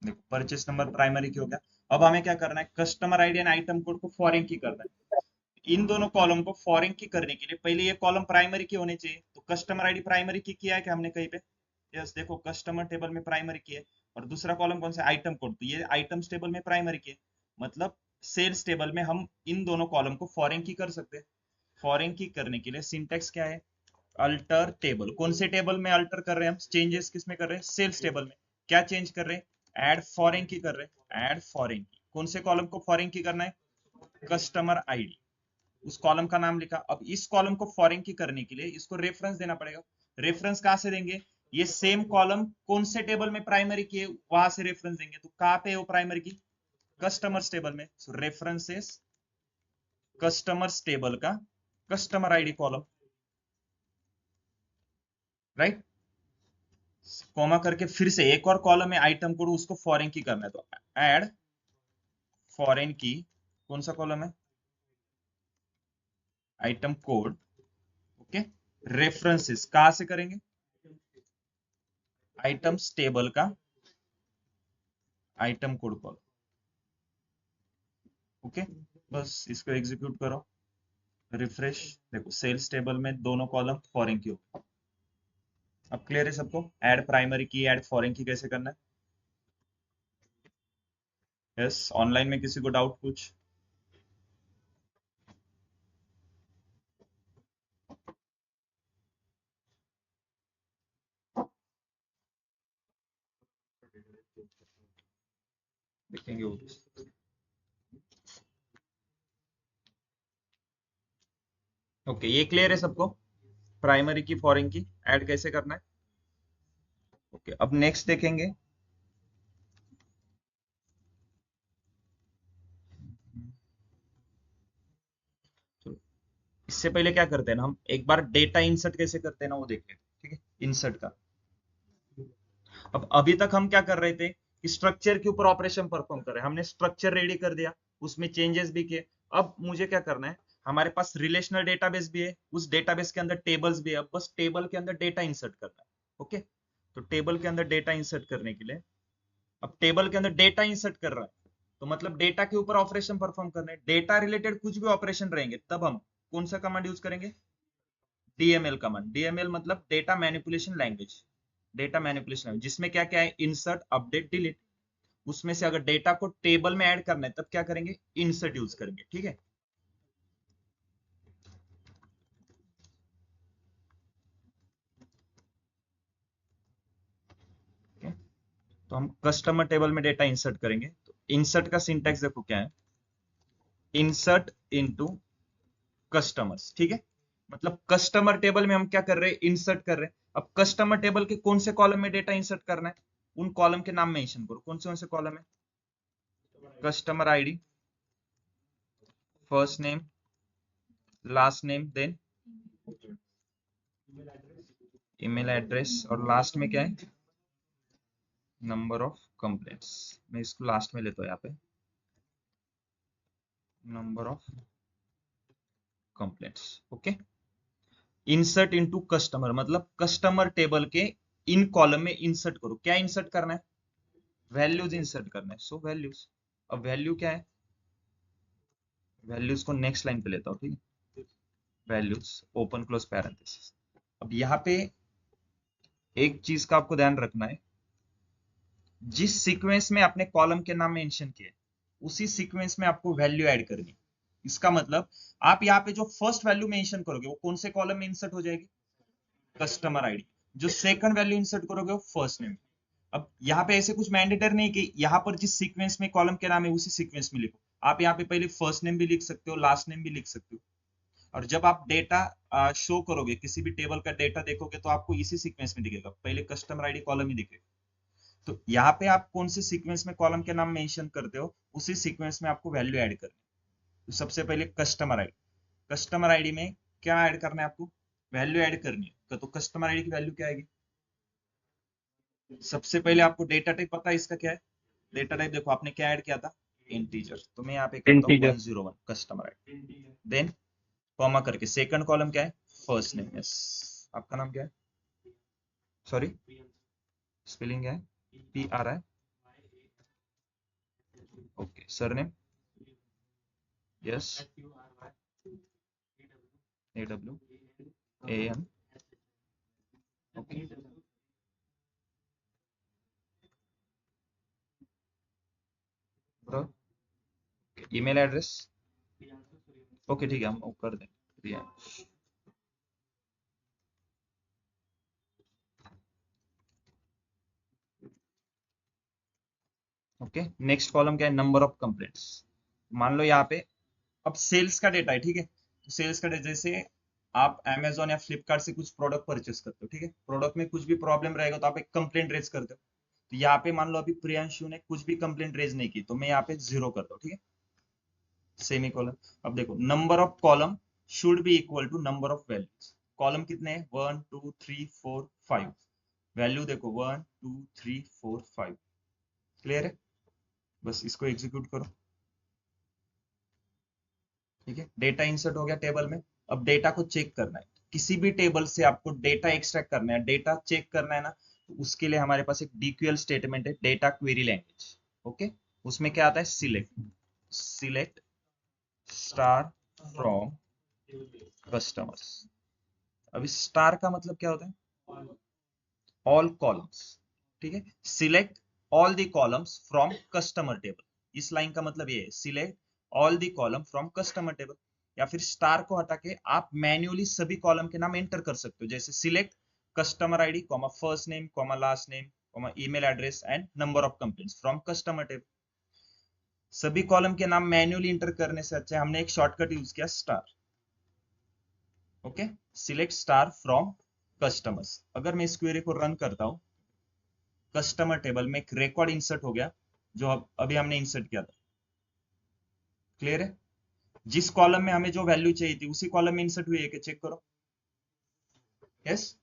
देखो, परचेस नंबर प्राइमरी की हो गया। अब हमें क्या करना है? Customer ID and item code को फॉरेन की करना है। इन दोनों कॉलम को फॉरेन की करने के लिए पहले ये कॉलम प्राइमरी की होने चाहिए, तो कस्टमर आईडी प्राइमरी की किया है क्या हमने कहीं पे? यस, देखो कस्टमर टेबल में प्राइमरी की है, और दूसरा कॉलम कौन सा? आइटम कोड, तो ये आइटम्स टेबल में प्राइमरी की है। मतलब सेल्स टेबल में हम इन दोनों कॉलम को फॉरेन की कर सकते हैं। फॉरेन की करने के लिए सिंटेक्स क्या है? Alter table. कौन से टेबल में अल्टर कर रहे हैं हम? चेंजेस किस में कर रहे हैं? सेल्स टेबल में। क्या चेंज कर रहे हैं? ऐड फॉरेन की कर रहे हैं। ऐड फॉरेन की, कौन से कॉलम को फॉरेन की करना है? Customer ID. उस कॉलम का नाम लिखा। अब इस कॉलम को फॉरेन की करने के लिए इसको रेफरेंस देना पड़ेगा। रेफरेंस कहां से देंगे? ये सेम कॉलम कौन से टेबल में प्राइमरी की है वहां से रेफरेंस देंगे। तो कहां पे है वो प्राइमरी की? कस्टमर्स टेबल में। सो रेफरेंसेस कस्टमर्स टेबल का customer ID column, right. Comma करके फिर से एक और कॉलम है आइटम कोड, उसको फॉरेन की करना है, तो ऐड फॉरेन की, कौन सा कॉलम है? Item code. ओके, रेफरेंसेस कहां से करेंगे? आइटम्स टेबल का आइटम कोड कॉलम। ओके, बस इसको एग्जीक्यूट करो, रिफ्रेश। देखो सेल्स टेबल में दोनों कॉलम फॉरेन की हो। अब क्लियर है सबको? ऐड प्राइमरी की, ऐड फॉरेन की कैसे करना है? यस, ऑनलाइन में किसी को डाउट कुछ? देखेंगे वो। ओके, ये क्लियर है सबको? प्राइमरी की फॉरेन की ऐड कैसे करना है? ओके, अब नेक्स्ट देखेंगे। चलो, इससे पहले क्या करते हैं ना, हम एक बार डेटा इंसर्ट कैसे करते हैं ना वो देख लेते हैं, ठीक है? इंसर्ट का। अब अभी तक हम क्या कर रहे थे कि स्ट्रक्चर के ऊपर ऑपरेशन परफॉर्म कर रहे हैं। हमने स्ट्रक्चर रेडी कर दिया, उसमें चेंजेस भी किए। अब मुझे क्या करना है, हमारे पास रिलेशनल डेटाबेस भी है, उस डेटाबेस के अंदर टेबल्स भी है। अब बस टेबल के अंदर डेटा इंसर्ट करना है। ओके, तो टेबल के अंदर डेटा इंसर्ट करने के लिए, अब टेबल के अंदर डेटा इंसर्ट कर रहा है तो मतलब डेटा के ऊपर ऑपरेशन परफॉर्म करना है। डेटा रिलेटेड कुछ भी ऑपरेशन रहेंगे तब हम कौन सा कमांड यूज करेंगे? DML command. डीएमएल मतलब data manipulation language. Data manipulation language जिसमें क्या क्या है? Insert, update, delete. उसमें से अगर डेटा को टेबल में ऐड करना है तब क्या करेंगे? इंसर्ट यूज करेंगे, ठीक है? Okay? तो हम कस्टमर टेबल में डेटा इंसर्ट करेंगे। तो इंसर्ट का सिंटैक्स देखो क्या है, इंसर्ट इनटू कस्टमर्स, ठीक है? मतलब कस्टमर टेबल में हम क्या कर रहे हैं? इंसर्ट कर रहे हैं। अब कस्टमर टेबल के कौन से कॉलम में डेटा इंसर्ट करना है? उन कॉलम के नाम मेंशन करो। कौन से कॉलम है? Customer ID, first name, last name, then email address, और लास्ट में क्या है? Number of complaints. मैं इसको लास्ट में लेता हूँ यहाँ पे, number of complaints. Okay, insert into customer मतलब कस्टमर टेबल के इन कॉलम में इंसर्ट करो। क्या इंसर्ट करना है? वैल्यूज इंसर्ट करना है। सो वैल्यूज, अब वैल्यू क्या है? वैल्यूज को नेक्स्ट लाइन पे लेता हूँ, ठीक है? Values, open close parenthesis. अब यहाँ पे एक चीज का आपको ध्यान रखना है, जिस सीक्वेंस में आपने कॉलम के नाम मेंशन किए उसी सीक्वेंस में आपको वैल्यू ऐड करनी है। इसका मतलब आप यहाँ पे जो फर्स्ट वैल्यू मेंशन करोगे वो कौन से कॉलम में इंसर्ट हो जाएगी? Customer ID. जो सेकंड वैल्यू इंसर्ट करोगे वो फर्स्ट नेम। अब यहाँ पे ऐसे कुछ मैंडेटर नहीं कि यहाँ पर जिस सीक्वेंस में कॉलम के नाम है उसी सीक्वेंस में लिखो। आप यहाँ पे पहले फर्स्ट नेम भी लिख सकते हो, लास्ट नेम भी लिख सकते हो। और जब आप डेटा शो करोगे, किसी भी टेबल का डेटा देखोगे तो आपको इसी सीक्वेंस में दिखेगा, पहले कस्टमर आईडी कॉलम ही दिखेगा। तो यहाँ पे आप कौन से सीक्वेंस में कॉलम के नाम मेंशन करते हो उसी सीक्वेंस में आपको वैल्यू ऐड करनी है। तो सबसे पहले कस्टमर आईडी, कस्टमर आईडी में क्या ऐड करना है आपको? वैल्यू ऐड करनी है। तो कस्टमर आईडी की वैल्यू क्या आएगी? सबसे पहले आपको डेटा टाइप पता है इसका क्या है? डेटा टाइप देखो आपने क्या ऐड किया था? इंटीजर। तो मैं यहाँ पे करता हूँ integer 101 customer ID, then comma करके सेकंड कॉलम क्या है? First name. यस, आपका नाम क्या है? सॉरी, स्पेलिंग क्या है? PRI। Okay, surname? Yes, AWAN। Okay, email address? Okay ठीक है, हम वो कर देंगे, प्रियांश। ओके, नेक्स्ट कॉलम क्या है? Number of complaints. मान लो यहाँ पे अब सेल्स का डेटा है, ठीक है? तो सेल्स का डेटा, जैसे आप Amazon या फ्लिपकार्ट से कुछ प्रोडक्ट परचेस करते हो, ठीक है? प्रोडक्ट में कुछ भी प्रॉब्लम रहेगा तो आप एक कंप्लेंट रेज करते हो। तो यहाँ पे मान लो अभी प्रियांशु ने कुछ भी कंप्लेंट रेज नहीं की तो मैं यहाँ पे 0 करता हूँ, ठीक है? Semicolon. अब देखो, number of column should be equal to number of values. Column कितने हैं? 1 2 3 4 5। वैल्यू देखो 1 2 3 4 5। क्लियर है? बस इसको एग्जीक्यूट करो, ठीक है? डेटा इंसर्ट हो गया टेबल में। अब डेटा को चेक करना है, किसी भी टेबल से आपको डेटा एक्सट्रैक्ट करना है, डेटा चेक करना है ना, तो उसके लिए हमारे पास एक डीक्यूएल स्टेटमेंट है, डेटा क्वेरी लैंग्वेज। ओके, उसमें क्या आता है? Select. Select star from customers. अभी स्टार का मतलब क्या होता है? ऑल कॉलम्स, ठीक है। Select all the columns from customer table, इस लाइन का मतलब ये है, select all the column from customer table. या फिर स्टार को हटा के आप मैन्युअली सभी कॉलम के नाम एंटर कर सकते हो, जैसे select customer ID comma first name comma last name comma email address and number of complaints from customer table. सभी कॉलम के नाम मैन्युअली एंटर करने से अच्छा हमने एक शॉर्टकट यूज किया, star. Okay, select star from customers. अगर मैं इस क्वेरी को रन करता हूं, कस्टमर टेबल में एक रिकॉर्ड इंसर्ट हो गया जो अभी हमने इंसर्ट किया था। क्लियर है? जिस कॉलम में हमें जो वैल्यू चाहिए थी उसी कॉलम में इंसर्ट हुई है कि चेक करो। यस,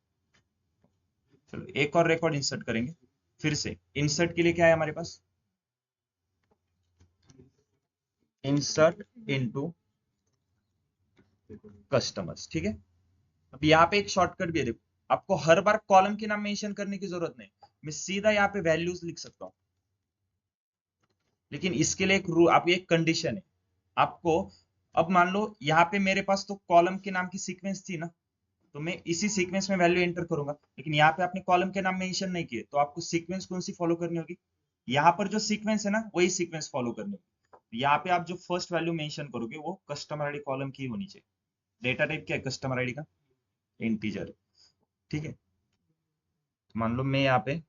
चलो एक और रिकॉर्ड इंसर्ट करेंगे। फिर से इंसर्ट के लिए क्या है हमारे पास? इंसर्ट इनटू कस्टमर्स, ठीक है। अब यहाँ पे एक शॉर्टकट भी है, देखो आपको हर बार कॉलम के नाम मेंशन करने की जरूरत नहीं, मैं सीधा यहाँ पे वैल्यूज लिख सकता हूँ। लेकिन इसके लिए आप एक कंडीशन है आपको। अब मान लो यहाँ पे मेरे पास तो कॉलम के नाम की सीक्वेंस थी ना, तो मैं इसी सीक्वेंस में वैल्यू एंटर करूंगा। लेकिन यहाँ पे आपने कॉलम के नाम मेंशन नहीं किए, तो आपको सीक्वेंस कौन सी फॉलो करनी होगी? यहाँ पर जो सीक्वेंस है ना वही सीक्वेंस फॉलो करनी होगी। यहाँ पे आप जो फर्स्ट वैल्यू मेंशन करोगे वो कस्टमर आईडी कॉलम की होनी चाहिए। डेटा टाइप क्या है कस्टमर आईडी का? इंटीजर, ठीक है। मान लो मैं यहाँ पे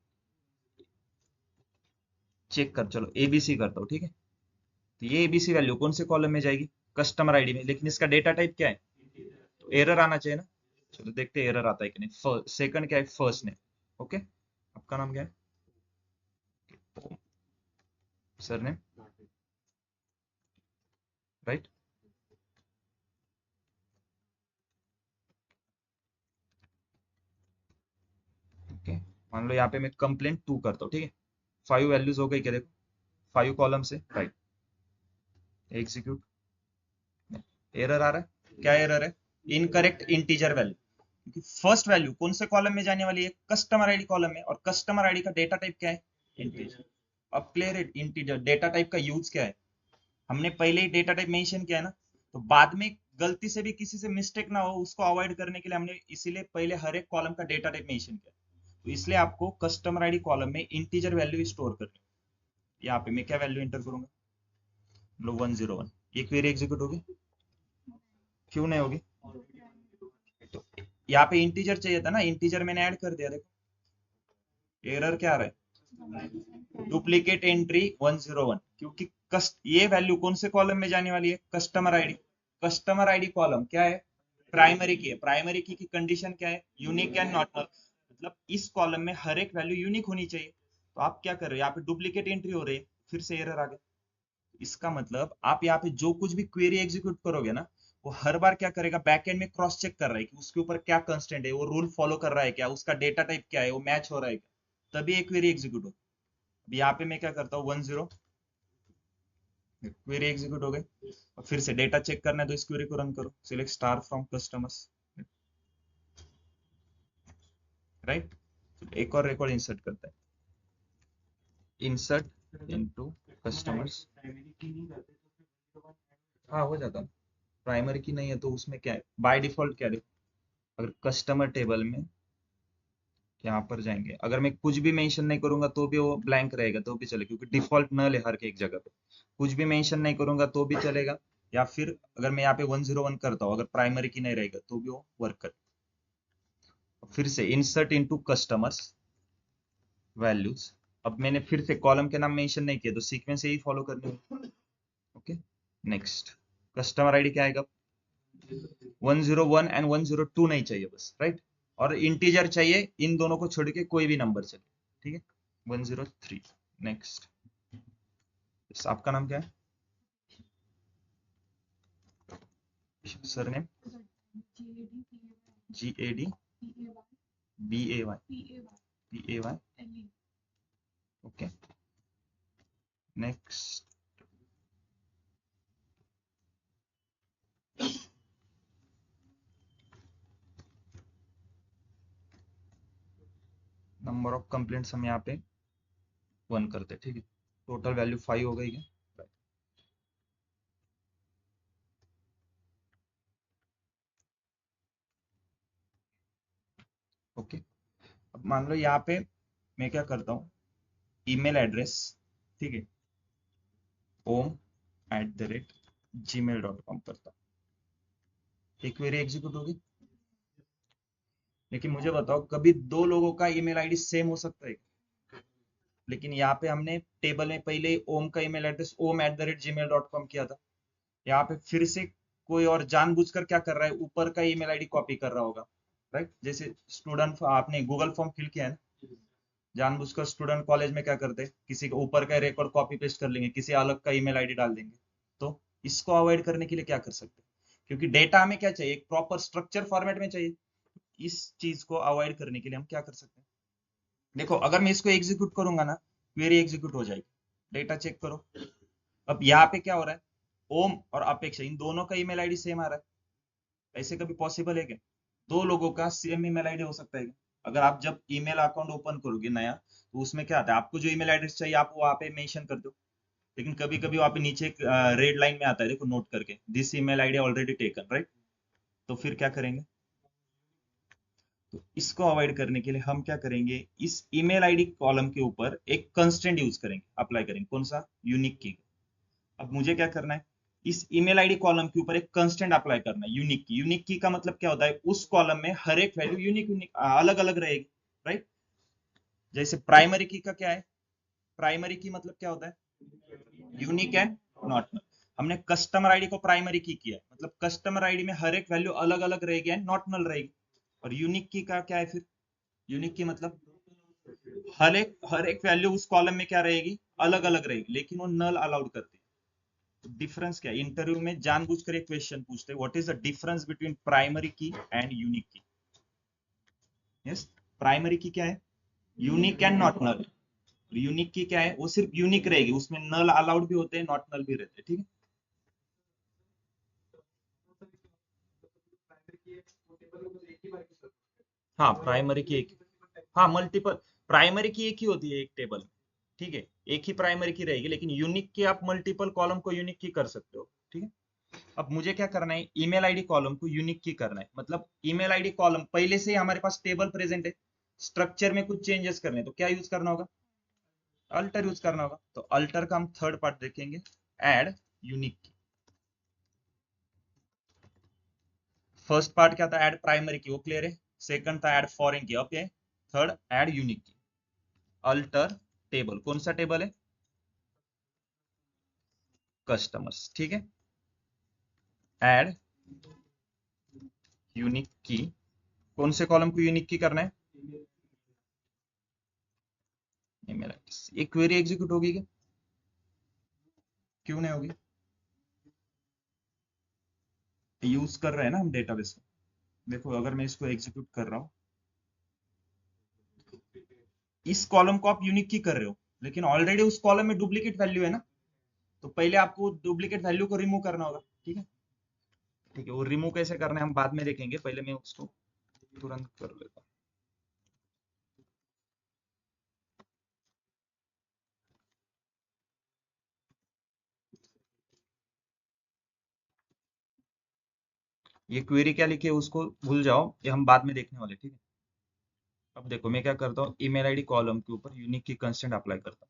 चेक कर, चलो एबीसी करता हूँ, ठीक है। तो ये एबीसी वैल्यू कौन से कॉलम में जाएगी? कस्टमर आईडी में। लेकिन इसका डेटा टाइप क्या है? तो एरर आना चाहिए ना। चलो देखते हैं एरर आता है कि नहीं। सेकंड क्या है? First name. ओके, आपका नाम क्या है? Sir name, right. ओके, मान लो यहाँ पे मैं कंप्लेंट 2 करता हूँ, ठीक है। 5 वैल्यूज हो गई क्या? देखो 5 कॉलम से, राइट। एग्जीक्यूट। एरर आ रहा है, क्या एरर है? Incorrect integer value. क्योंकि फर्स्ट वैल्यू कौन से कॉलम में जाने वाली है? कस्टमर आईडी कॉलम में, और कस्टमर आईडी का डेटा टाइप क्या है? इंटीजर। अब क्लियर है इंटीजर डेटा टाइप का यूज क्या है? हमने पहले ही डेटा टाइप मेंशन किया है ना, तो बाद में गलती से भी किसी से मिस्टेक ना हो उसको अवॉइड करने के लिए हमने इसीलिए पहले हर एक कॉलम का डेटा टाइप मेंशन किया। तो इसलिए आपको कस्टमर आईडी कॉलम में इंटीजर वैल्यू स्टोर करनी है। यहाँ पे मैं क्या वैल्यू एंटर करूंगा? लो 101। ये क्वेरी एग्जीक्यूट होगी? क्यों नहीं होगी? तो यहाँ पे इंटीजर चाहिए था ना, इंटीजर मैंने ऐड कर दिया। देखो एरर क्या आ रहा है? डुप्लीकेट एंट्री 101, क्योंकि ये वैल्यू कौन से कॉलम में जाने वाली है? Customer ID. Customer ID column क्या है? प्राइमरी की है। प्राइमरी की कंडीशन क्या है? Unique and not null. मतलब इस कॉलम में हर एक वैल्यू यूनिक होनी चाहिए। तो आप क्या कर रहे हो? यहाँ पे डुप्लीकेट एंट्री हो रही है, फिर से एरर आ गया। इसका मतलब आप यहाँ पे जो कुछ भी क्वेरी एग्जीक्यूट करोगे ना, वो हर बार क्या करेगा? बैकएंड में क्रॉस चेक कर रहा है कि उसके ऊपर क्या कंस्टेंट है, वो रूल फॉलो कर रहा है क्या, उसका डेटा टाइप क्या है, वो मैच हो रहा है क्या, तभी एक क्वेरी एग्जीक्यूट हो। यहाँ पे मैं क्या करता हूँ? 10 क्वेरी एग्जीक्यूट हो गई। और फिर से डेटा चेक करना है तो इस क्वेरी को रन करो, select star from customers, right. एक और रिकॉर्ड इंसर्ट करता है, इंसर्ट इनटू कस्टमर्स। हाँ हो जाता है। प्राइमरी की नहीं है तो उसमें क्या है बाय डिफॉल्ट? क्या देखो, अगर कस्टमर टेबल में यहाँ पर जाएंगे, अगर मैं कुछ भी मेंशन नहीं करूंगा तो भी वो ब्लैंक रहेगा तो भी चलेगा, क्योंकि डिफॉल्ट नल है हर एक जगह पे। कुछ भी मेंशन नहीं करूंगा तो भी चलेगा। या फिर अगर मैं यहाँ पे 101 करता हूँ, अगर प्राइमरी की नहीं रहेगा तो भी वो वर्क कर। फिर से इंसर्ट इनटू कस्टमर्स वैल्यूज। अब मैंने फिर से कॉलम के नाम मेंशन नहीं किया तो सीक्वेंस यही फॉलो करनी होगी। Okay, next. कस्टमर आईडी क्या आएगा? 101 एंड 102 नहीं चाहिए बस, राइट। और इंटीजर चाहिए, इन दोनों को छोड़ के कोई भी नंबर चले, ठीक है। 103, नेक्स्ट। आपका नाम क्या है? Surname? GADBAY okay, next. Number of complaints हम यहाँ पे 1 करते, ठीक है। टोटल वैल्यू 5 हो गई है। ओके, अब मान लो यहाँ पे मैं क्या करता हूँ, ईमेल एड्रेस, ठीक है, om@gmail.com करता हूँ, एक क्वेरी एग्जीक्यूट होगी। लेकिन मुझे बताओ, कभी दो लोगों का ईमेल आईडी सेम हो सकता है? लेकिन यहाँ पे हमने टेबल में पहले ही ओम का ईमेल एड्रेस om@gmail.com किया था। यहाँ पे फिर से कोई और जानबूझकर क्या कर रहा है, ऊपर का ईमेल आईडी कॉपी कर रहा होगा, राइट? जैसे स्टूडेंट आपने गूगल फॉर्म फिल किया है ना, जानबूझकर स्टूडेंट कॉलेज में क्या करते हैं, किसी के ऊपर का रिकॉर्ड कॉपी पेस्ट कर लेंगे, किसी अलग का ईमेल आईडी डाल देंगे। तो इसको अवॉइड करने के लिए क्या कर सकते हैं, क्योंकि डेटा हमें क्या चाहिए, एक प्रॉपर स्ट्रक्चर फॉर्मेट में चाहिए। इस चीज को अवॉइड करने के लिए हम क्या कर सकते हैं, देखो अगर मैं इसको एग्जीक्यूट करूंगा ना, क्वेरी एग्जीक्यूट हो जाएगी। डेटा चेक करो, अब यहाँ पे क्या हो रहा है, ओम और अपेक्षा इन दोनों का ईमेल आईडी सेम आ रहा है। ऐसे कभी पॉसिबल है क्या, दो लोगों का सेम ईमेल आईडी हो सकता है क्या? अगर आप जब ईमेल अकाउंट ओपन करोगे नया, तो उसमें क्या आता है, आपको जो ईमेल एड्रेस चाहिए आप वहाँ पे मेंशन कर दो। लेकिन कभी कभी वहाँ पे नीचे एक रेड लाइन में आता है, देखो नोट करके, this email ID already taken, right? तो फिर क्या करेंगे, तो इसको अवॉइड करने के लिए हम क्या करेंगे, इस ईमेल आईडी कॉलम के ऊपर एक कंस्ट्रेंट यूज करेंगे, अप्लाई करेंगे, कौन सा, यूनिक की। अब मुझे क्या करना है, इस ईमेल आईडी कॉलम के ऊपर एक कंस्टेंट अप्लाई करना है, यूनिक की। यूनिक की का मतलब क्या होता है, उस कॉलम में हर एक वैल्यू यूनिक यूनिक अलग अलग रहेगी, राइट? जैसे प्राइमरी की का क्या है, प्राइमरी की मतलब क्या होता है, यूनिक एंड नॉट नल। हमने कस्टमर आईडी को प्राइमरी की किया है, मतलब कस्टमर आईडी में हर एक वैल्यू अलग अलग रहेगी एंड नॉट नल रहेगी। और यूनिक की का क्या है फिर, यूनिक की मतलब हर एक वैल्यू उस कॉलम में क्या रहेगी, अलग अलग रहेगी, लेकिन वो नल अलाउड करती है। डिफरेंस क्या है, इंटरव्यू में जानबूझकर एक क्वेश्चन पूछते हैं, what is the difference between primary key and unique key. Yes, primary key क्या है, unique and not null. Unique key क्या है, वो सिर्फ यूनिक रहेगी, उसमें नल अलाउड भी होते हैं, नॉट नल भी रहते हैं, ठीक है। हाँ, प्राइमरी की एक, हाँ मल्टीपल, प्राइमरी की एक ही होती है एक टेबल में, ठीक है, एक ही प्राइमरी की रहेगी, लेकिन यूनिक की आप मल्टीपल कॉलम को यूनिक की कर सकते हो, ठीक है। अब मुझे क्या करना है, ईमेल आईडी कॉलम को यूनिक की करना है, मतलब ईमेल आईडी कॉलम पहले से ही हमारे पास टेबल प्रेजेंट है, स्ट्रक्चर में कुछ चेंजेस करने तो क्या यूज करना होगा, अल्टर यूज करना होगा। तो अल्टर का हम थर्ड पार्ट देखेंगे, ऐड यूनिक की। फर्स्ट पार्ट क्या था, ऐड प्राइमरी की, वो क्लियर है। सेकंड था ऐड फॉरेन की, ओके। थर्ड ऐड यूनिक की। अल्टर टेबल, कौन सा टेबल है, कस्टमर्स, ठीक है। ऐड यूनिक की, कौन से कॉलम को यूनिक की करना है, ईमेल एड्रेस। एक क्वेरी एग्जीक्यूट होगी क्या, क्यों नहीं होगी, यूज कर रहे हैं ना हम डेटाबेस को। देखो अगर मैं इसको एग्जीक्यूट कर रहा हूँ, इस कॉलम को आप यूनिक की कर रहे हो, लेकिन ऑलरेडी उस कॉलम में डुप्लीकेट वैल्यू है ना, तो पहले आपको डुप्लीकेट वैल्यू को रिमूव करना होगा, ठीक है। ठीक है, वो रिमूव कैसे करना है हम बाद में देखेंगे, पहले मैं उसको तुरंत कर लेता हूँ। ये क्वेरी क्या लिखी है उसको भूल जाओ, ये हम बाद में देखने वाले, ठीक है। अब देखो मैं क्या करता हूँ, ईमेल आईडी कॉलम के ऊपर यूनिक की कंस्टेंट अप्लाई करता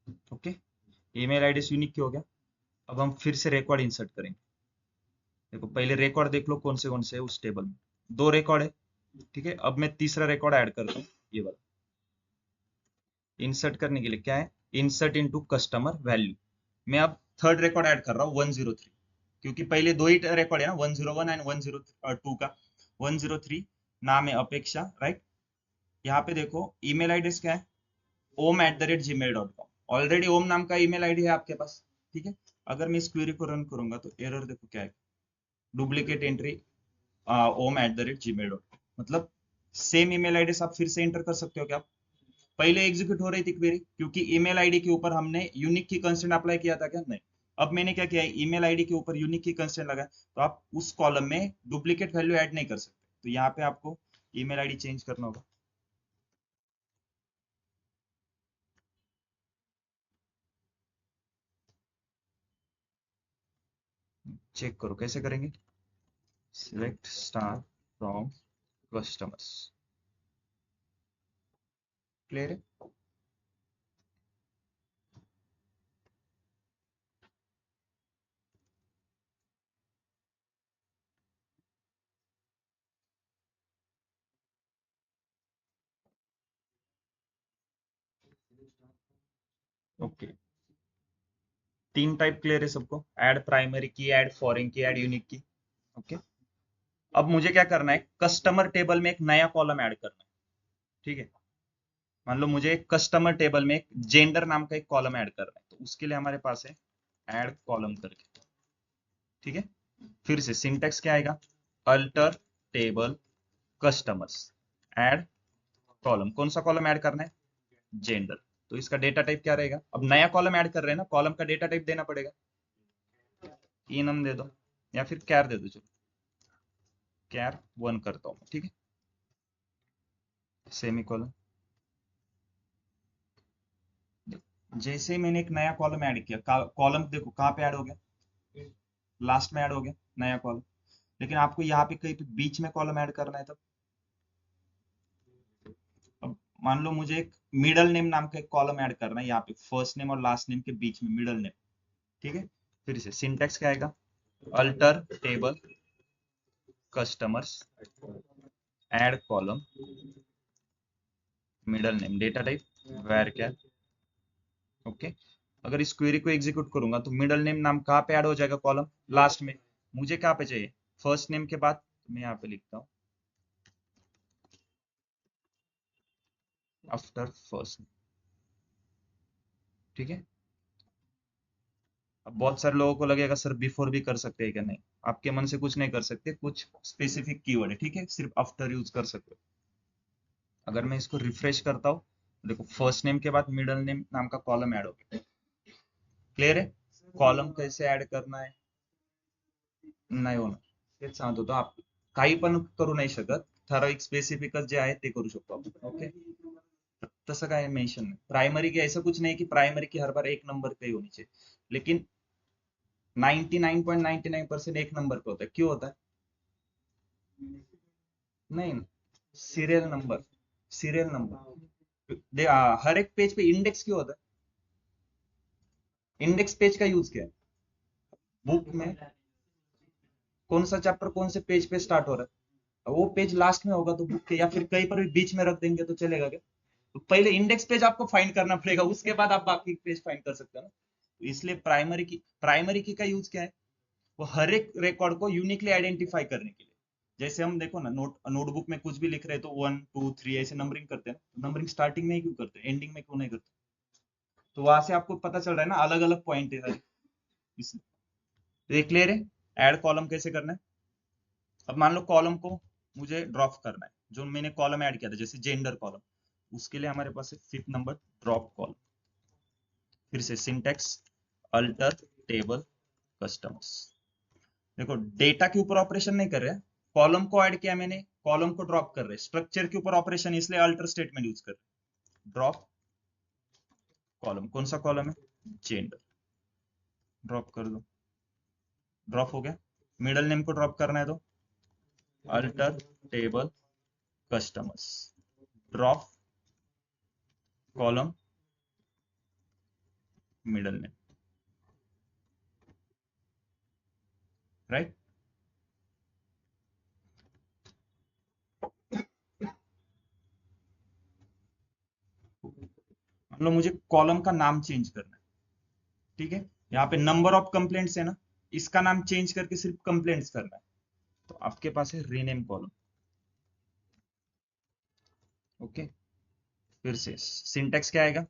हूँ, ओके। ईमेल आईडी यूनिक की हो गया। अब हम फिर से रिकॉर्ड इंसर्ट करेंगे। देखो पहले रिकॉर्ड देख लो कौन से है उस टेबल में, दो रिकॉर्ड है, ठीक है। अब मैं तीसरा रिकॉर्ड ऐड करता हूँ, ये वाला। इंसर्ट करने के लिए क्या है, इंसर्ट इनटू कस्टमर वैल्यू। मैं अब थर्ड रिकॉर्ड ऐड कर रहा हूँ 103, क्योंकि पहले दो ही रिकॉर्ड है ना, 101 एंड 102 का। 103 नाम है अपेक्षा, राइट। यहाँ पे देखो ईमेल आईडी क्या है, om@gmail.com। ऑलरेडी ओम नाम का ईमेल आईडी है आपके पास, ठीक है। अगर मैं इस क्वेरी को रन करूंगा तो एरर देखो क्या है, डुप्लीकेट एंट्री om@gmail.com, मतलब सेम ईमेल आईडी आप फिर से एंटर कर सकते हो क्या आप? पहले एग्जीक्यूट हो रही थी क्वेरी, क्योंकि ईमेल आईडी के ऊपर हमने यूनिक की कंस्टेंट अप्लाई किया था क्या, नहीं। अब मैंने क्या किया है, ईमेल आईडी के ऊपर यूनिक की कंस्टेंट लगा, तो आप उस कॉलम में डुप्लीकेट वैल्यू ऐड नहीं कर सकते, तो यहाँ पे आपको ईमेल आईडी चेंज करना होगा। चेक करो कैसे करेंगे, select star from customers, clear है? ओके, तीन टाइप क्लियर है सबको, ऐड प्राइमरी की, ऐड फॉरेन की, ऐड यूनिक की। ओके, अब मुझे क्या करना है, कस्टमर टेबल में एक नया कॉलम ऐड करना है। ठीक है, मान लो मुझे एक कस्टमर टेबल में एक जेंडर नाम का एक कॉलम ऐड करना है, तो उसके लिए हमारे पास है ऐड कॉलम करके। ठीक है, फिर से सिंटेक्स क्या आएगा, alter table customers add column. कौन सा कॉलम ऐड करना है, जेंडर। तो इसका डेटा टाइप क्या रहेगा, अब नया कॉलम ऐड कर रहे हैं ना, कॉलम का डेटा टाइप देना पड़ेगा, इनम दे दो या फिर कैर दे दो, चलो कैर 1 करता हूं। ठीक है, सेमीकोलन। जैसे ही मैंने एक नया कॉलम ऐड किया, कॉलम देखो कहाँ पे ऐड हो गया, लास्ट में ऐड हो गया नया कॉलम। लेकिन आपको यहाँ पे कहीं पे बीच में कॉलम ऐड करना है, तो अब मान लो मुझे एक मिडल नेम नाम का एक कॉलम ऐड करना है यहाँ पे, फर्स्ट नेम और लास्ट नेम के बीच में मिडल नेम। ठीक है, फिर से सिंटेक्स क्या आएगा, alter table customers add column middle name, data type varchar। Okay, अगर इस क्वेरी को एग्जीक्यूट करूंगा तो मिडल नेम नाम कहाँ पे ऐड हो जाएगा, कॉलम लास्ट में। मुझे कहाँ पे चाहिए, फर्स्ट नेम के बाद, तो मैं यहाँ पे लिखता हूँ आफ्टर फर्स्ट। ठीक है, अब बहुत सारे लोगों को लगेगा सर बिफोर भी कर सकते हैं क्या, नहीं, आपके मन से कुछ नहीं कर सकते, कुछ स्पेसिफिक कीवर्ड है। ठीक है, सिर्फ आफ्टर यूज कर सकते हो। अगर मैं इसको रिफ्रेश करता हूँ, देखो फर्स्ट नेम के बाद मिडल नेम नाम का कॉलम ऐड हो गया। क्लियर है, कॉलम कैसे ऐड करना है, नाही होणार, तेच सांगत होतो, आप काही पण करू नाही शकत, ठराविक स्पेसिफिकच जे आहे ते करू शकतो आपण। ओके, तसं काय मेंशन नाही, प्राइमरी की ऐसा कुछ नहीं कि प्राइमरी की हर बार एक नंबर पे ही होनी चाहिए, लेकिन 99.99% एक नंबर पे होता है। क्यों होता है, नहीं, सीरियल नंबर, सीरियल नंबर हर एक पेज पे इंडेक्स क्यों होता है, इंडेक्स पेज का यूज क्या है, बुक में कौन सा चैप्टर कौन से पेज पे स्टार्ट हो रहा है, वो पेज लास्ट में होगा तो बुक के, या फिर कहीं पर भी बीच में रख देंगे तो चलेगा क्या। तो पहले इंडेक्स पेज आपको फाइंड करना पड़ेगा, उसके बाद आप बाकी पेज फाइंड कर सकते हो ना। तो इसलिए प्राइमरी की का यूज क्या है, वो हर एक रिकॉर्ड को यूनिकली आइडेंटिफाई करने के लिए। जैसे हम देखो ना, नोटबुक में कुछ भी लिख रहे हैं तो 1 2 3 ऐसे नंबरिंग करते हैं, नंबरिंग स्टार्टिंग में ही क्यों करते हैं, एंडिंग में क्यों नहीं करते। तो वहां से आपको पता चल रहा है ना, अलग अलग पॉइंट है इसलिए। तो ये क्लियर है, ऐड कॉलम कैसे करना है। अब मान लो कॉलम को मुझे ड्रॉप करना है, जो मैंने कॉलम ऐड किया था जैसे जेंडर कॉलम, उसके लिए हमारे पास है 5th नंबर ड्रॉप कॉलम। फिर से सिंटेक्स अल्टर टेबल कस्टमर्स। देखो डेटा के ऊपर ऑपरेशन नहीं कर रहे, कॉलम को ऐड किया मैंने, कॉलम को ड्रॉप कर रहे, स्ट्रक्चर के ऊपर ऑपरेशन, इसलिए अल्टर स्टेटमेंट यूज कर रहे। ड्रॉप कॉलम, कौन सा कॉलम है, जेंडर, ड्रॉप कर दो, ड्रॉप हो गया। मिडल नेम को ड्रॉप करना है तो alter table customers drop column middle name, right. मान लो मुझे कॉलम का नाम चेंज करना है। ठीक है, यहाँ पे नंबर ऑफ कंप्लेंट्स है ना, इसका नाम चेंज करके सिर्फ कंप्लेंट्स करना है, तो आपके पास है रीनेम कॉलम। ओके, फिर से सिंटेक्स क्या आएगा,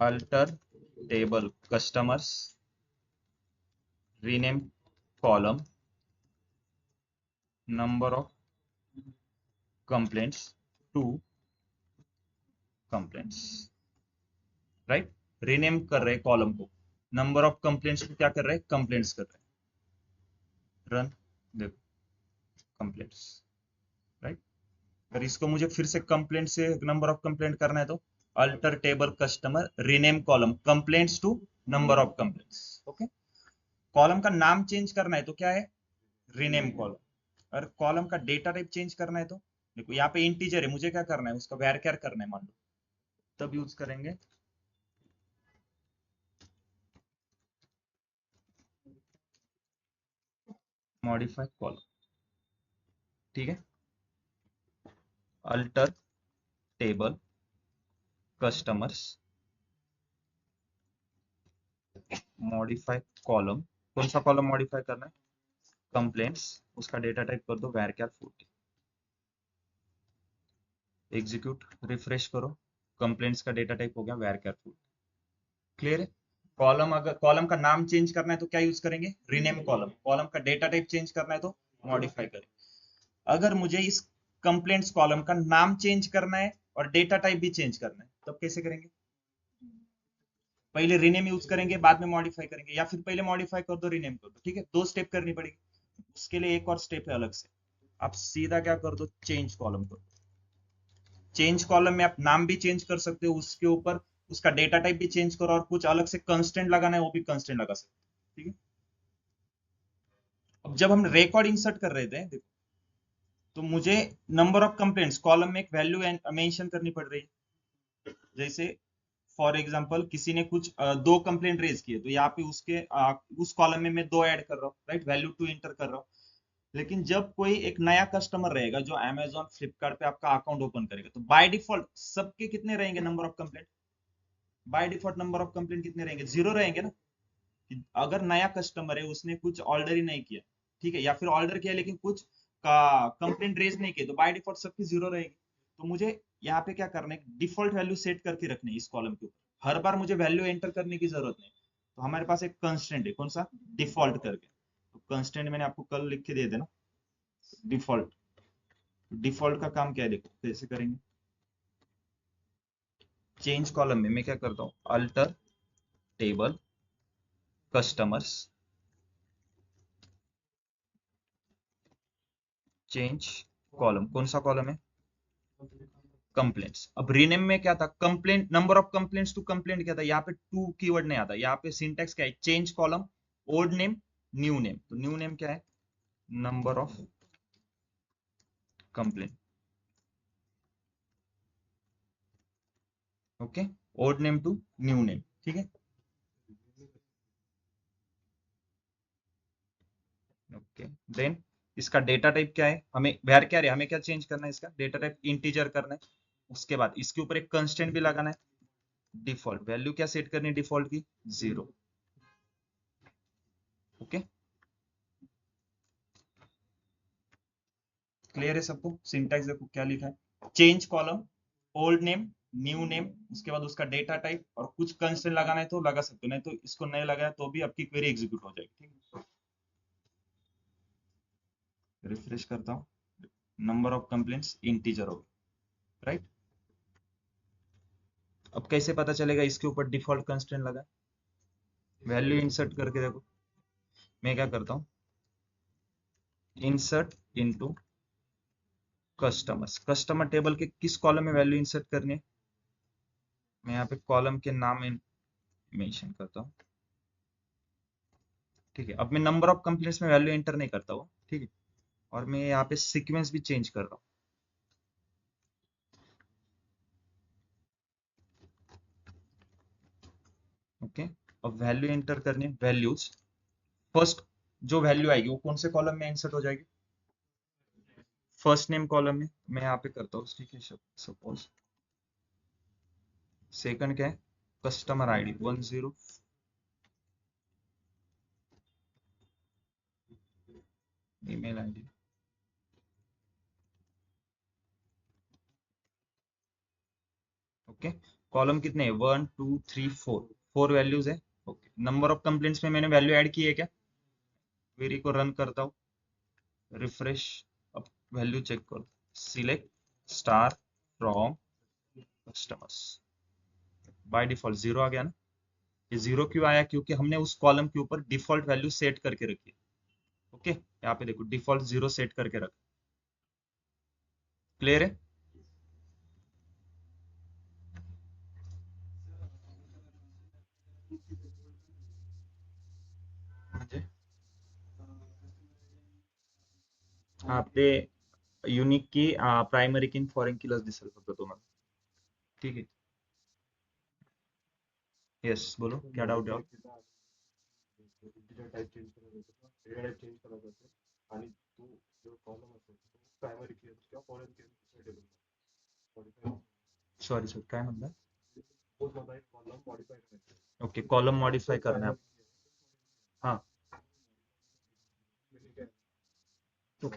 alter table customers rename column number of complaints to complaints, right. Rename कर रहे कॉलम को, नंबर ऑफ कंप्लेंट्स को क्या कर रहे हैं, कंप्लेंट्स कर रहे हैं। रन, देखो कंप्लेंट्स, राइट। अगर इसको मुझे फिर से कंप्लेंट से नंबर ऑफ कंप्लेंट करना है तो alter table customer rename column complaints to number of complaints. Okay, column का नाम चेंज करना है तो क्या है, रीनेम कॉलम। अगर कॉलम का डेटा टाइप चेंज करना है तो देखो यहाँ पे इंटीजर है, मुझे क्या करना है, उसका varchar करना है मान लो, तब यूज करेंगे मॉडिफाई कॉलम। ठीक है, alter table customers modify column. कौन सा कॉलम मॉडिफाई करना है, कंप्लेंट्स, उसका डेटा टाइप कर दो varchar 40। एग्जीक्यूट, रिफ्रेश करो, कंप्लेंट्स का डेटा टाइप हो गया varchar 40। क्लियर है। कॉलम, अगर कॉलम का नाम चेंज करना है तो क्या यूज करेंगे, रीनेम कॉलम। कॉलम का डेटा टाइप चेंज करना है तो मॉडिफाई करें। अगर मुझे इस कंप्लेंट्स कॉलम का नाम चेंज करना है और डेटा टाइप भी चेंज करना है, तब कैसे करेंगे, पहले रीनेम यूज करेंगे बाद में मॉडिफाई करेंगे, या फिर पहले मॉडिफाई कर दो रीनेम कर दो। ठीक है, 2 स्टेप करनी पड़ेगी, उसके लिए एक और स्टेप है अलग से। आप सीधा क्या कर दो, चेंज कॉलम कर दो। चेंज कॉलम में आप नाम भी चेंज कर सकते हो, उसके ऊपर उसका डेटा टाइप भी चेंज करो, और कुछ अलग से कंस्टेंट लगाना है वो भी कंस्टेंट लगा सकते हो। ठीक है, अब जब हम रिकॉर्ड इंसर्ट कर रहे थे देखो, तो मुझे नंबर ऑफ कंप्लेंट्स कॉलम में एक वैल्यू मेंशन करनी पड़ रही है। जैसे फॉर एग्जांपल किसी ने कुछ 2 कंप्लेंट रेज किए, तो यहाँ पे उसके उस कॉलम में मैं 2 ऐड कर रहा हूँ, राइट, वैल्यू 2 इंटर कर रहा हूँ। लेकिन जब कोई एक नया कस्टमर रहेगा जो अमेजोन फ्लिपकार्ट पे आपका अकाउंट ओपन करेगा, तो बाय डिफॉल्ट सबके कितने रहेंगे number of complaint, by default number of complaint कितने रहेंगे, 0 रहेंगे ना। कि अगर नया कस्टमर है, उसने कुछ ऑर्डर ही नहीं किया, ठीक है, या फिर ऑर्डर किया लेकिन कुछ का कंप्लेंट रेज नहीं किया, तो बाय डिफॉल्ट सबकी 0 रहेगी। तो मुझे यहाँ पे क्या करना है, डिफॉल्ट वैल्यू सेट करके रखनी है इस कॉलम के ऊपर, हर बार मुझे वैल्यू एंटर करने की जरूरत नहीं। तो हमारे पास एक कंस्टेंट है, कौन सा, डिफॉल्ट करके। तो कंस्टेंट मैंने आपको कल लिख के दे देना, डिफॉल्ट। डिफॉल्ट का काम क्या है, देखो कैसे करेंगे। चेंज कॉलम में मैं क्या करता हूँ, alter table customers change column. कौन सा कॉलम है, कंप्लेंट्स। अब रीनेम में क्या था, complaint, number of complaints to complaint क्या था, यहाँ पे टू कीवर्ड नहीं आता, यहाँ पे सिंटैक्स क्या है, change column old name new name. तो न्यू नेम क्या है, number of complaint. Okay, old name to new name. ठीक है, ओके। देन इसका डेटा टाइप क्या है, हमें वेर क्या है, हमें क्या चेंज करना है, इसका डेटा टाइप इंटीजर करना है। उसके बाद इसके ऊपर एक कंस्टेंट भी लगाना है। डिफॉल्ट वैल्यू क्या सेट करनी है, डिफॉल्ट की 0। ओके, क्लियर है सबको। सिंटैक्स देखो क्या लिखा है, change column old name new name, उसके बाद उसका डेटा टाइप, और कुछ कंस्टेंट लगाना है तो लगा सकते हो, नहीं तो इसको नहीं लगाया तो भी आपकी क्वेरी एग्जीक्यूट हो जाएगी। ठीक है, रिफ्रेश करता हूँ, नंबर ऑफ कंप्लेंट्स इंटीजर हो गया, राइट। अब कैसे पता चलेगा इसके ऊपर डिफॉल्ट कंस्टेंट लगा, वैल्यू इंसर्ट करके देखो। मैं क्या करता हूँ, insert into customers, customer table के किस कॉलम में वैल्यू इंसर्ट करनी है, मैं यहाँ पे कॉलम के नाम मेंशन करता हूँ। ठीक है, अब मैं नंबर ऑफ कंप्लेंट्स में वैल्यू एंटर नहीं करता हूँ। ठीक है, और मैं यहाँ पे सीक्वेंस भी चेंज कर रहा हूँ। ओके, अब वैल्यू एंटर करनी है, वैल्यूज फर्स्ट जो वैल्यू आएगी वो कौन से कॉलम में इंसर्ट हो जाएगी, फर्स्ट नेम कॉलम में। मैं यहाँ पे करता हूँ, ठीक है, सपोज। सेकंड क्या है, customer ID 10, email ID. Okay, column कितने हैं, 1 2 3 4, 4 वैल्यूज है। ओके, नंबर ऑफ कंप्लेंट्स में मैंने वैल्यू ऐड की है क्या, क्वेरी को रन करता हूँ, रिफ्रेश। अब वैल्यू चेक करो, select star from customers, by default 0 आ गया ना। ये 0 क्यों आया, क्योंकि हमने उस कॉलम के ऊपर डिफॉल्ट वैल्यू सेट करके रखी है। ओके, यहाँ पे देखो डिफॉल्ट 0 सेट करके रखा। क्लियर है। आपने युनिक की प्रायमरी की फॉरेन कीलाच दिसेल फक्त तुम्हाला. ठीक आहे. येस बोलो क्या डाउट है. सॉरी सर काय म्हणता. ओके कॉलम मॉडिफाई करना है. हाँ तो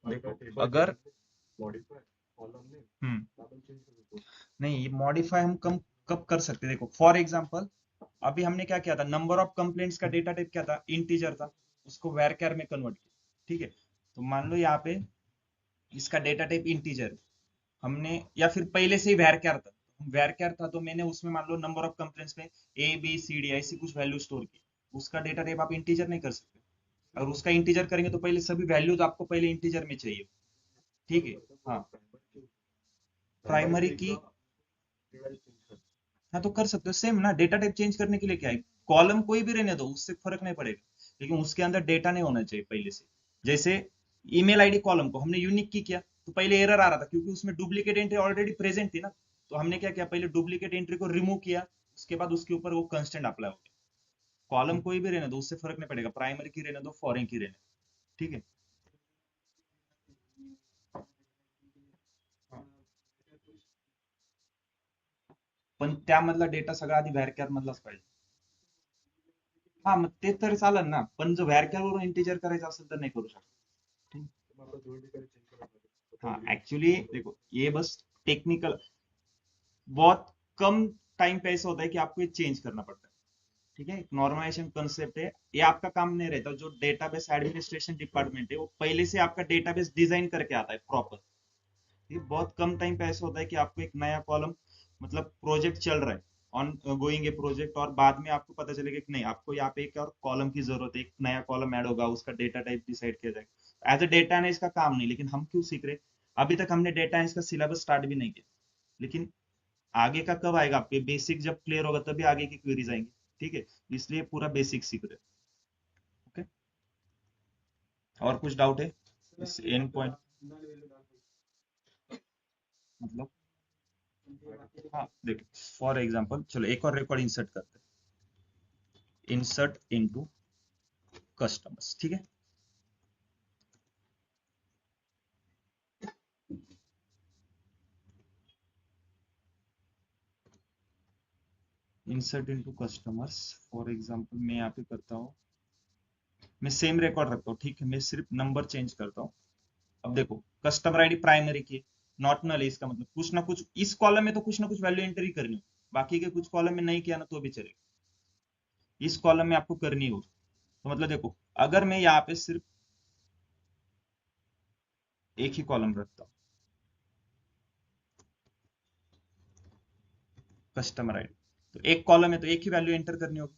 देखो अगर नहीं ये मॉडिफाई हम कब कर सकते हैं. देखो फॉर एग्जांपल अभी हमने क्या किया था, नंबर ऑफ कंप्लेंट्स का डेटा टाइप क्या था, इंटीजर था, उसको varchar में कन्वर्ट किया. ठीक है, तो मान लो यहाँ पे इसका डेटा टाइप इंटीजर हमने, या फिर पहले से ही varchar था, varchar था तो मैंने उसमें मान लो नंबर ऑफ कंप्लेंट्स में ए बी सी डी ऐसी कुछ वैल्यू स्टोर की, उसका डेटा टाइप आप इंटीजर नहीं कर सकते. अगर उसका इंटीजर करेंगे तो पहले सभी वैल्यूज आपको पहले इंटीजर में चाहिए. ठीक है. हाँ प्राइमरी की, हाँ तो कर सकते हो सेम ना. डेटा टाइप चेंज करने के लिए क्या है, कॉलम कोई भी रहने दो उससे फर्क नहीं पड़ेगा, लेकिन उसके अंदर डेटा नहीं होना चाहिए पहले से. जैसे ईमेल आईडी कॉलम को हमने यूनिक की किया तो पहले एरर आ रहा था क्योंकि उसमें डुप्लीकेट एंट्री ऑलरेडी प्रेजेंट थी ना. तो हमने क्या किया, पहले डुप्लीकेट एंट्री को रिमूव किया, उसके बाद उसके ऊपर वो कंस्टेंट अप्लाई हो गया. कॉलम कोई भी रहने दो उससे फर्क नहीं पड़ेगा, प्राइमरी की रहने दो फॉरेन की रहने दो. ठीक है. पण त्यामधला डेटा सगळा आधी व्हॅरकॅर मधलाच पाहिजे. हा मग ते तर चालेल ना, पण जो व्हॅरकॅर वरून इंटीजर करायचा असेल तर नाही करू शकत. ठीक. हाँ एक्चुअली देखो ये बस टेक्निकल, बहुत कम टाइम पे ऐसा होता है कि आपको ये चेंज करना पड़ता है. ठीक है, नॉर्मलाइजेशन कंसेप्ट है, ये आपका काम नहीं रहता. जो डेटाबेस एडमिनिस्ट्रेशन डिपार्टमेंट है वो पहले से आपका डेटाबेस डिजाइन करके आता है प्रॉपर. ये बहुत कम टाइम पे ऐसा होता है कि आपको एक नया कॉलम, मतलब प्रोजेक्ट चल रहा है, ऑन गोइंग ए प्रोजेक्ट, और बाद में आपको पता चलेगा कि नहीं आपको यहाँ पे एक और कॉलम की जरूरत है, एक नया कॉलम ऐड होगा, उसका डेटा टाइप डिसाइड किया जाएगा. एज अ डेटा एनालिस्ट का काम नहीं, लेकिन हम क्यों सीख रहे. अभी तक हमने डेटा एनालिस्ट का सिलेबस स्टार्ट भी नहीं किया, लेकिन आगे का कब आएगा, आपके बेसिक जब क्लियर होगा तभी आगे की क्वेरीज आएंगी. ठीक है, इसलिए पूरा बेसिक सीख रहे. ओके, और कुछ डाउट है इस एंड पॉइंट मतलब. हाँ देखो फॉर एग्जांपल चलो एक और रिकॉर्ड इंसर्ट करते हैं. Insert into customers. ठीक है, insert into customers. For example मैं यहाँ पे करता हूँ, मैं सेम रिकॉर्ड रखता हूँ. ठीक है, मैं सिर्फ नंबर चेंज करता हूँ. अब देखो कस्टमर आईडी प्राइमरी की नॉट नल है, इसका मतलब कुछ ना कुछ इस कॉलम में तो कुछ ना कुछ वैल्यू एंट्री करनी हो, बाकी के कुछ कॉलम में नहीं किया ना तो भी चलेगा, इस कॉलम में आपको करनी हो. तो मतलब देखो अगर मैं यहाँ पे सिर्फ एक ही कॉलम रखता हूँ, कस्टमर आईडी, तो एक कॉलम है तो एक ही वैल्यू एंटर करनी होगी.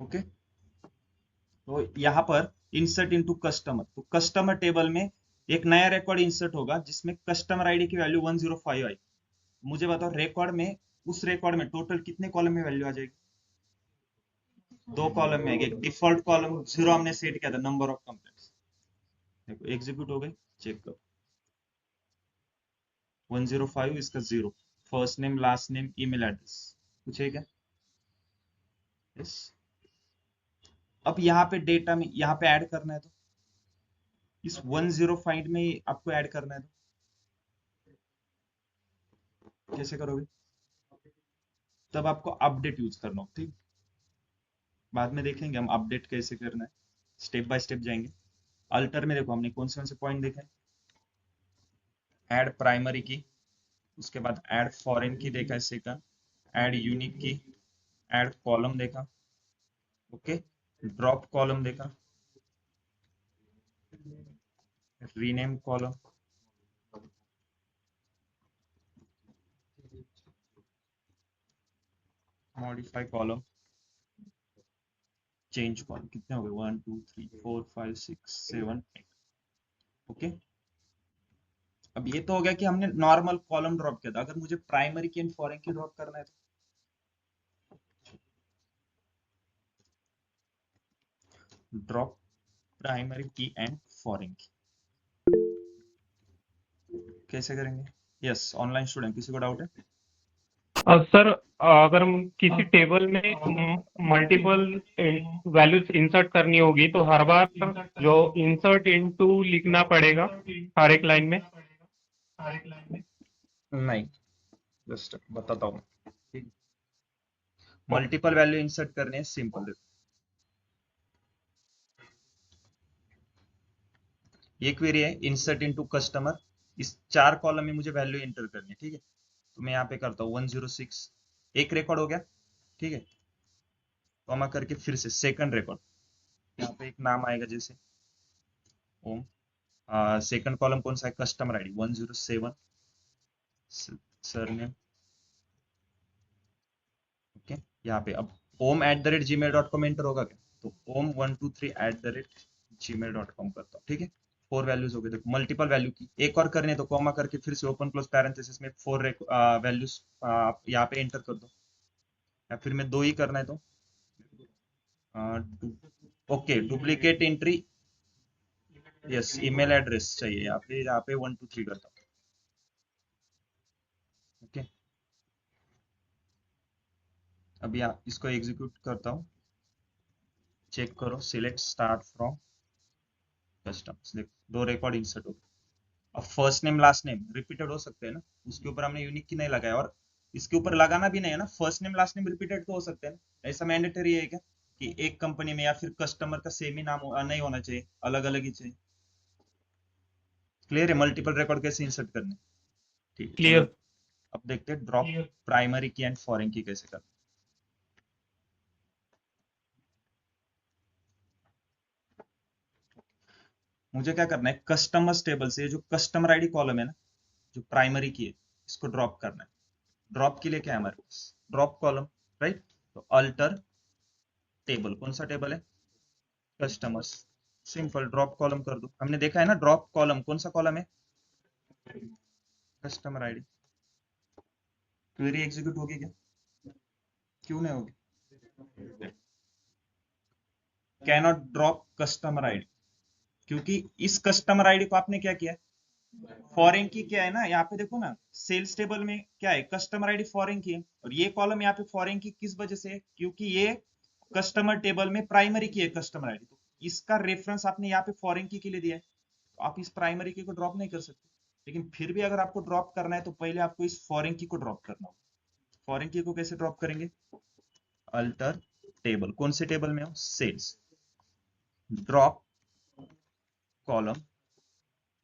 ओके, तो यहाँ पर इंसर्ट इनटू कस्टमर, तो कस्टमर टेबल में एक नया रिकॉर्ड इंसर्ट होगा जिसमें कस्टमर आईडी की वैल्यू 105 आई. मुझे बताओ रिकॉर्ड में, उस रिकॉर्ड में टोटल कितने कॉलम में वैल्यू आ जाएगी. दो कॉलम में आएगी. एक डिफॉल्ट कॉलम जीरो हमने सेट किया था, नंबर ऑफ कंप्लेंट्स. देखो एग्जीक्यूट हो गई, चेक करो 105 इसका zero, first name last name email address कुछ है क्या. यस. अब यहाँ पे डेटा में यहाँ पे ऐड करना है तो इस 105 में ही आपको ऐड करना है तो कैसे करोगे, तब आपको अपडेट यूज करना हो. ठीक, बाद में देखेंगे हम अपडेट कैसे करना है, स्टेप बाय स्टेप जाएंगे. अल्टर में देखो हमने कौन से पॉइंट देखे, ऐड प्राइमरी की, उसके बाद ऐड फॉरेन की देखा, सेकंड ऐड यूनिक की, ऐड कॉलम देखा. ओके, ड्रॉप कॉलम देखा, rename column, modify column, change column. कितने हो गए 1 2 3 4 5 6 7 8. ओके, अब ये तो हो गया कि हमने नॉर्मल कॉलम ड्रॉप किया था. अगर मुझे प्राइमरी की एंड फॉरेन की ड्रॉप करना है तो drop primary key and foreign की कैसे करेंगे? यस, ऑनलाइन स्टूडेंट, किसी को डाउट है? सर अगर हम किसी टेबल में मल्टीपल वैल्यूज इंसर्ट करनी होगी तो हर बार जो इंसर्ट इनटू लिखना पड़ेगा हर एक लाइन में। नहीं, जस्ट बताता हूँ। ठीक, मल्टीपल वैल्यू इंसर्ट करने हैं, सिंपल। ये क्वेरी है इंसर्ट इनटू कस्टमर, इस 4 कॉलम में मुझे वैल्यू एंटर करनी है। ठीक है, तो मैं यहाँ पे करता हूँ 106, एक रिकॉर्ड हो गया। ठीक है, कॉमा करके फिर से सेकंड रिकॉर्ड, यहाँ पे एक नाम आएगा जैसे ओम। सेकंड कॉलम कौन सा है? Customer ID 107, surname. ओके, यहाँ पे अब om@gmail.com एंटर होगा क्या? तो om123@gmail.com करता हूँ। ठीक है, 4 वैल्यूज हो गए। देखो मल्टीपल वैल्यू की एक और करने तो कॉमा करके फिर से ओपन क्लोज पैरेंथेसिस में 4 वैल्यूज यहाँ पे एंटर कर दो, या फिर मैं 2 ही करना है तो okay, duplicate entry, yes, email address चाहिए यहाँ पे 1 2 3 करता हूँ। ओके, अभी इसको एग्जीक्यूट करता हूँ, चेक करो, सिलेक्ट स्टार्ट फ्रॉम कस्टमर्स, देखो 2 रिकॉर्ड इंसर्ट हो गए। अब first name last name repeated हो सकते हैं ना, उसके ऊपर हमने यूनिक की नहीं लगाया, और इसके ऊपर लगाना भी नहीं है ना, first name last name repeated तो हो सकते हैं ना। ऐसा मैंडेटरी है क्या कि एक कंपनी में या फिर कस्टमर का सेम ही नाम नहीं होना चाहिए, अलग अलग ही चाहिए? क्लियर है मल्टीपल रिकॉर्ड कैसे इंसर्ट करने? ठीक है, चलो क्लियर। अब देखते हैं drop primary key and foreign की कैसे करना। मुझे क्या करना है, कस्टमर्स टेबल से जो कस्टमर आईडी कॉलम है ना, जो प्राइमरी की है, इसको ड्रॉप करना है। ड्रॉप के लिए क्या है हमारे पास? Drop column, right? तो अल्टर टेबल, कौन सा टेबल है? कस्टमर्स। सिंपल ड्रॉप कॉलम कर दो। हमने देखा है ना ड्रॉप कॉलम कौन सा कॉलम है? Customer ID. क्वेरी एग्जीक्यूट होगी क्या? क्यों नहीं होगी? Can not drop customer ID, क्योंकि इस कस्टमर आईडी को आपने क्या किया? फॉरेन की क्या है ना, यहाँ पे देखो ना, सेल्स टेबल में क्या है? कस्टमर आईडी फॉरेन की है, और ये कॉलम यहाँ पे फॉरेन की किस वजह से है? क्योंकि ये कस्टमर टेबल में प्राइमरी की है कस्टमर आईडी, तो इसका रेफरेंस आपने यहाँ पे फॉरेन की लिए दिया है, तो आप इस प्राइमरी की को ड्रॉप नहीं कर सकते। लेकिन फिर भी अगर आपको ड्रॉप करना है तो पहले आपको इस फॉरेन की को ड्रॉप करना होगा। फॉरेन की को कैसे ड्रॉप करेंगे? अल्टर टेबल, कौन से टेबल में हो? सेल्स, ड्रॉप कॉलम,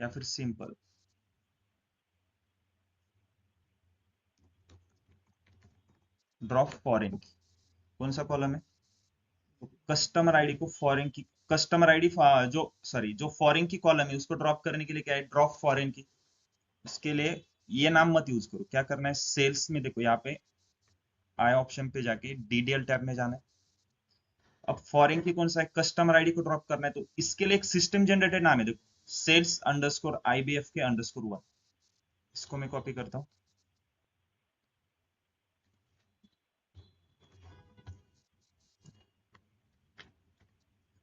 या फिर सिंपल ड्रॉप फॉरेन की। कौन सा कॉलम है? तो कस्टमर आईडी को फॉरेन की, कस्टमर आईडी जो सॉरी जो फॉरेन की कॉलम है उसको ड्रॉप करने के लिए क्या है? ड्रॉप फॉरेन की। इसके लिए ये नाम मत यूज करो, क्या करना है? सेल्स में देखो, यहाँ पे आई ऑप्शन पे जाके डीडीएल टैब में जाना है। अब फॉरेन की कौन सा है? कस्टमर आईडी को ड्रॉप करना है, तो इसके लिए एक सिस्टम जनरेटेड नाम है, देखो, सेल्स अंडरस्कोर IBF के अंडरस्कोर 1। इसको मैं कॉपी करता हूँ,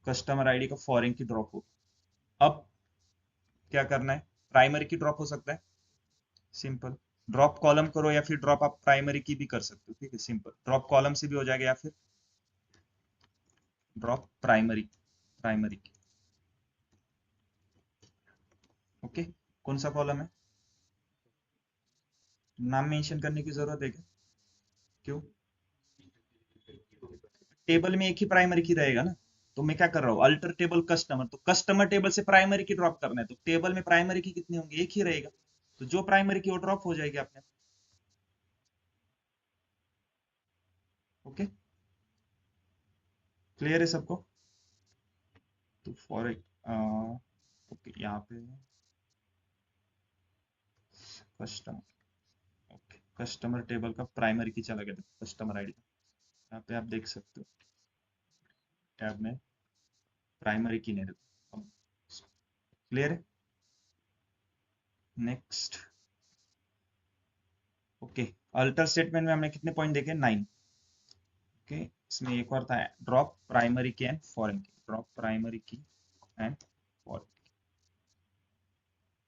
कस्टमर आईडी का फॉरेन की ड्रॉप हो। अब क्या करना है? प्राइमरी की ड्रॉप हो सकता है, सिंपल ड्रॉप कॉलम करो, या फिर ड्रॉप आप प्राइमरी की भी कर सकते हो। ठीक है, सिंपल ड्रॉप कॉलम से भी हो जाएगा, या फिर ड्रॉप प्राइमरी, प्राइमरी की। ओके, कौन सा कॉलम है? नाम मेंशन करने की जरूरत है क्या? क्यों? टेबल में एक ही प्राइमरी की रहेगा ना, तो मैं क्या कर रहा हूँ, अल्टर टेबल कस्टमर, तो कस्टमर टेबल से प्राइमरी की ड्रॉप करना है, तो टेबल में प्राइमरी की कितनी होंगी? एक ही रहेगा, तो जो प्राइमरी की वो ड्रॉप हो जाएगी आपने। ओके, क्लियर है सबको? तो फॉर ओके, यहाँ पे कस्टमर, ओके, कस्टमर टेबल का प्राइमरी की चला गया, कस्टमर आईडी, यहाँ पे आप देख सकते हो टैब में प्राइमरी की नहीं, देखो अब क्लियर है? नेक्स्ट, ओके, अल्टर स्टेटमेंट में हमने कितने पॉइंट देखे? 9। ओके, इसमें एक और था drop primary key and foreign की, drop primary key and foreign.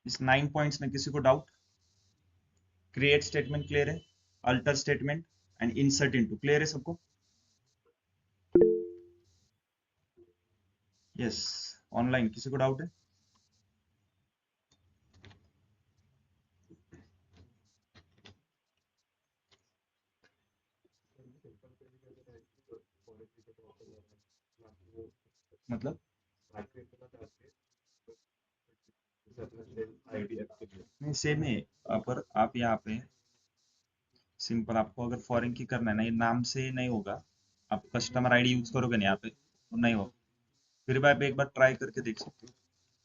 इस 9 पॉइंट्स में किसी को डाउट? क्रिएट स्टेटमेंट क्लियर है, alter statement and insert into clear है सबको? यस, ऑनलाइन किसी को डाउट है? मतलब नहीं, सेम है। पर आप यहाँ पे सिंपल, आपको अगर फॉरेन की करना है ना, ये नाम से नहीं होगा। आप कस्टमर आईडी यूज करोगे ना यहाँ पे तो नहीं होगा। फिर भी आप एक बार ट्राई करके देख सकते हो।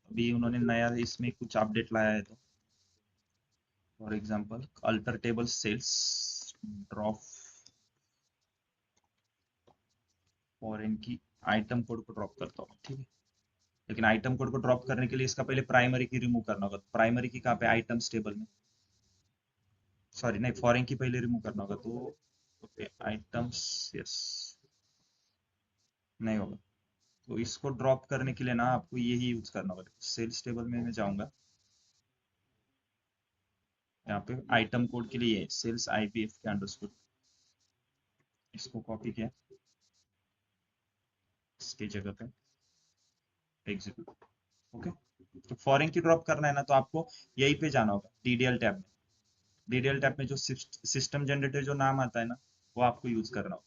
अभी उन्होंने नया इसमें कुछ अपडेट लाया है तो for example alter table sales drop foreign key item code को ड्रॉप करता हूँ, ठीक है। लेकिन आइटम कोड को ड्रॉप करने के लिए इसका पहले प्राइमरी की रिमूव करना होगा। प्राइमरी की कहाँ पे? आइटम्स टेबल में, सॉरी नहीं, फॉरेन की पहले रिमूव करना होगा तो ओके आइटम्स, यस नहीं होगा। तो इसको ड्रॉप करने के लिए ना आपको यही यूज करना होगा। सेल्स टेबल में मैं जाऊंगा, यहाँ पे आइटम कोड के लिए सेल्स आईपीएफ के अंडरस्कोर, इसको कॉपी किया, इसकी जगह पे एग्जीक्यूट। ओके, तो फॉरेन की ड्रॉप करना है ना तो आपको यहीं पे जाना होगा, डीडीएल टैब में। डीडीएल टैब में जो सिस्टम जनरेटर जो नाम आता है ना, वो आपको यूज करना होगा।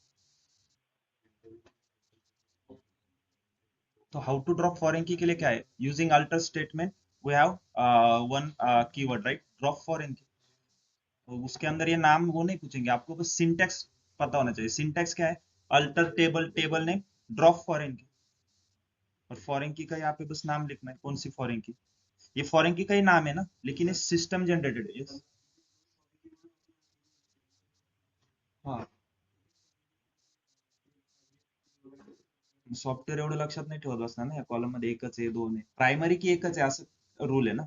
तो हाउ टू ड्रॉप फॉरेन की के लिए क्या है? Using alter statement we have one keyword, right, drop foreign key. तो उसके अंदर ये नाम वो नहीं पूछेंगे आपको, बस सिंटैक्स पता होना चाहिए। सिंटैक्स क्या है? Alter table, table name, drop foreign की। और फॉरेन की का यहाँ पे बस नाम लिखना है, कौन सी फॉरेन की। ये फॉरेन की का ही नाम है ना, लेकिन ये सिस्टम जनरेटेड है। yes? हाँ, सॉफ्टवेअर एवढं लक्षात नाही ठेवत बसणार ना, या कॉलम मध्ये एकच आहे, दोन आहे, प्रायमरी की एकच आहे असं रूल आहे ना।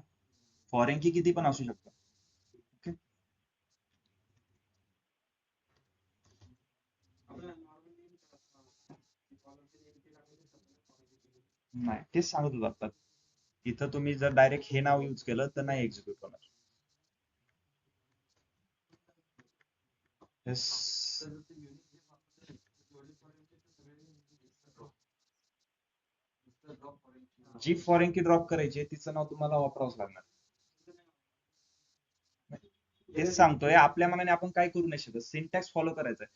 फॉरेन की किती पण असू शकतात। ओके, नाही तेच सांगत होतो आता। इथं तुम्ही जर डायरेक्ट हे नाव यूज केलं तर नाही एक्झिक्यूट होणार। Yes. जी फॉरेन की ड्रॉप करायची आहे, तिचं नाव तुम्हाला वापरावंच लागणार। तेच सांगतोय, आपल्या मनाने आपण काय करू नाही शकत, सिंटॅक्स फॉलो करायचा आहे।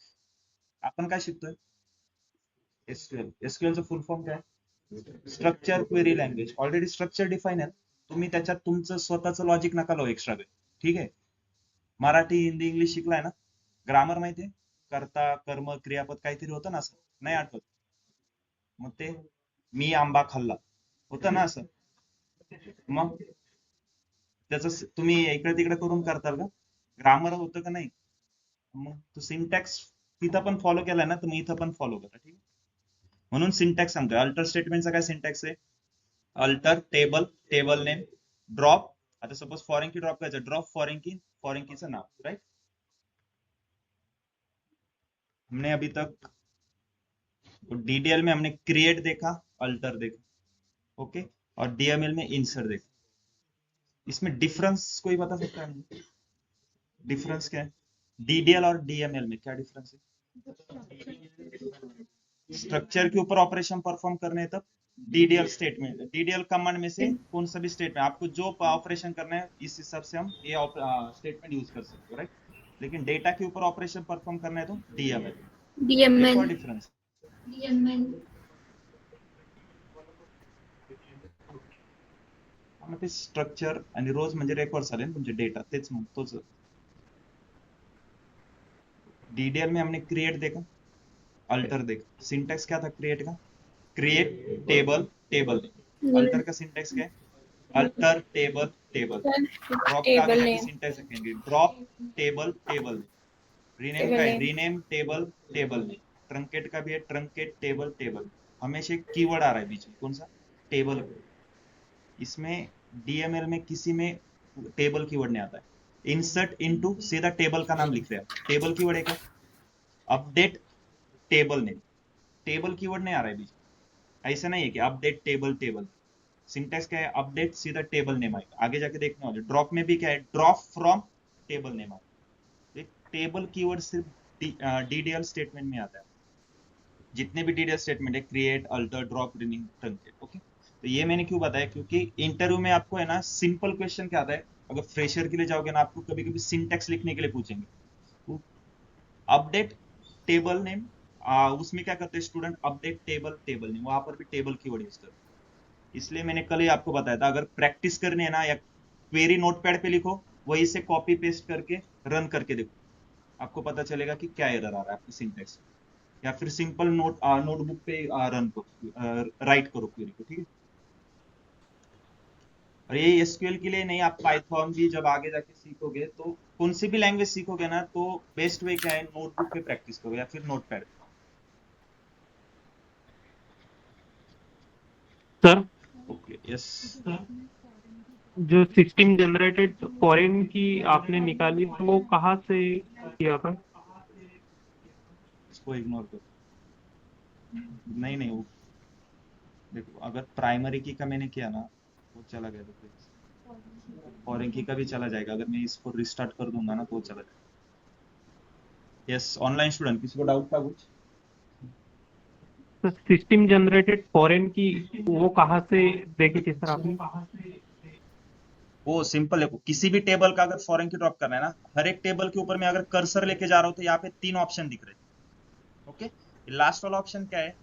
आपण काय शिकतोय? एसक्यूएल। एसक्यूएलचं फुल फॉर्म काय? Structure query language. Already structure define आहे, तुम्ही त्याच्यात तुमचं स्वतःचं लॉजिक नका लावू एक्स्ट्रा काही, ठीक आहे। मराठी हिंदी इंग्लिश शिकलाय ना, ग्रामर माहितीये, कर्ता कर्म क्रियापद काहीतरी होतं ना, असं नाही आठवत? मग ते मी आंबा खाल्ला होतं ना असं, मग त्याचं तुम्ही इकडे तिकडे करून करताल का? ग्रामर होतं का नाही? मग तो सिंटॅक्स तिथं पण फॉलो केलाय ना, तर मग इथं पण फॉलो करा, ठीक आहे। म्हणून सिंटॅक्स सांगतोय। अल्टर स्टेटमेंटचा काय सिंटॅक्स आहे? Alter table, table name, drop. आता सपोज फॉरेन की ड्रॉप करायचं, ड्रॉप फॉरेन की, फॉरेन कीचं नाव, राइट। हमने अभी तक डीडीएल में हमने क्रिएट देखा, अल्टर देखा, ओके, और डीएमएल में इंसर्ट देखा। इसमें डिफरेंस कोई बता सकता है? डिफरेंस क्या है डीडीएल और डीएमएल में? क्या डिफरेंस है? स्ट्रक्चर के ऊपर ऑपरेशन परफॉर्म करने तब डीडीएल स्टेटमेंट, डीडीएल कमांड में से कौन सा भी स्टेटमेंट आपको जो ऑपरेशन करना है, इस हिसाब से हम ये स्टेटमेंट यूज कर सकते हो, राइट। लेकिन डेटा के ऊपर ऑपरेशन परफॉर्म करना है तो डीएमएल। DML. डिफरेंस मग ते स्ट्रक्चर आणि रोज म्हणजे रेकॉर्ड आले ना तुमचे डेटा, तेच मग तोच। डीडीएल में हमने क्रिएट देखा, अल्टर देखा। सिंटैक्स क्या था क्रिएट का? Create table, table. अल्टर का सिंटैक्स क्या है? Alter table, table. ड्रॉप का Table आगे name. सिंटैक्स रखेंगे, drop table, table. Rename Table का है name. रीनेम टेबल, टेबल में। ट्रंकेट का भी है ट्रंकेट टेबल, टेबल। हमेशा एक कीवर्ड आ रहा है बीच में, कौन सा? टेबल। इसमें डीएमएल में किसी में टेबल कीवर्ड नहीं आता है। इंसर्ट इनटू सीधा टेबल का नाम लिख रहे हैं, टेबल कीवर्ड है क्या? Update table name, table keyword नहीं आ रहा है बीच में। ऐसा नहीं है कि अपडेट टेबल, टेबल सिंटेक्स क्या है, अपडेट सीधा टेबल नेम आएगा, आगे जाके देखने वाले। ड्रॉप में भी क्या है, ड्रॉप फ्रॉम टेबल नेम आएगा। टेबल कीवर्ड सिर्फ डीडीएल स्टेटमेंट में आता है, जितने भी डीडीएल स्टेटमेंट है, create, alter, drop, renew, truncate. Okay, तो ये मैंने क्यों बताया, क्योंकि इंटरव्यू में आपको है ना सिंपल क्वेश्चन क्या आता है, अगर फ्रेशर के लिए जाओगे ना, आपको कभी कभी सिंटेक्स लिखने के लिए पूछेंगे, तो अपडेट टेबल नेम, उसमें क्या करते हैं student, update table table name, वहां पर भी टेबल कीवर्ड यूज करते हैं। इसलिए मैंने कल ही आपको बताया था, अगर प्रैक्टिस करनी है ना, या क्वेरी नोटपैड पे लिखो, वहीं से कॉपी पेस्ट करके रन करके देखो, आपको पता चलेगा कि क्या एरर आ रहा है आपके सिंटेक्स। या फिर सिंपल नोटबुक पे रन करो, राइट करो क्वेरी को, ठीक है। और ये एसक्यूएल के लिए नहीं, आप पाइथन भी जब आगे जाके सीखोगे, तो कौन सी भी लैंग्वेज सीखोगे ना, तो बेस्ट वे क्या है, नोटबुक पे प्रैक्टिस करो या फिर नोटपैड। Sir, okay, yes. जो सिस्टम जनरेटेड फॉरेन की आपने निकाली तो वो कहाँ से किया था? इसको इग्नोर करो, नहीं नहीं, वो देखो, अगर प्राइमरी की का मैंने किया ना, वो चला गया, देखो फॉरेन की का भी चला जाएगा, अगर मैं इसको रिस्टार्ट कर दूंगा ना, तो वो चला जाएगा। यस, ऑनलाइन स्टूडेंट, किसी को डाउट था कुछ? तो सिस्टम जनरेटेड फॉरेन की वो कहाँ से देखी थी सर आपने? वो सिंपल है, किसी भी टेबल का अगर फॉरेन की ड्रॉप करना है ना, हर एक टेबल के ऊपर मैं अगर कर्सर लेके जा रहा हूँ, तो यहाँ पे 3 ऑप्शन दिख रहे हैं। ओके, लास्ट वाला ऑप्शन क्या है,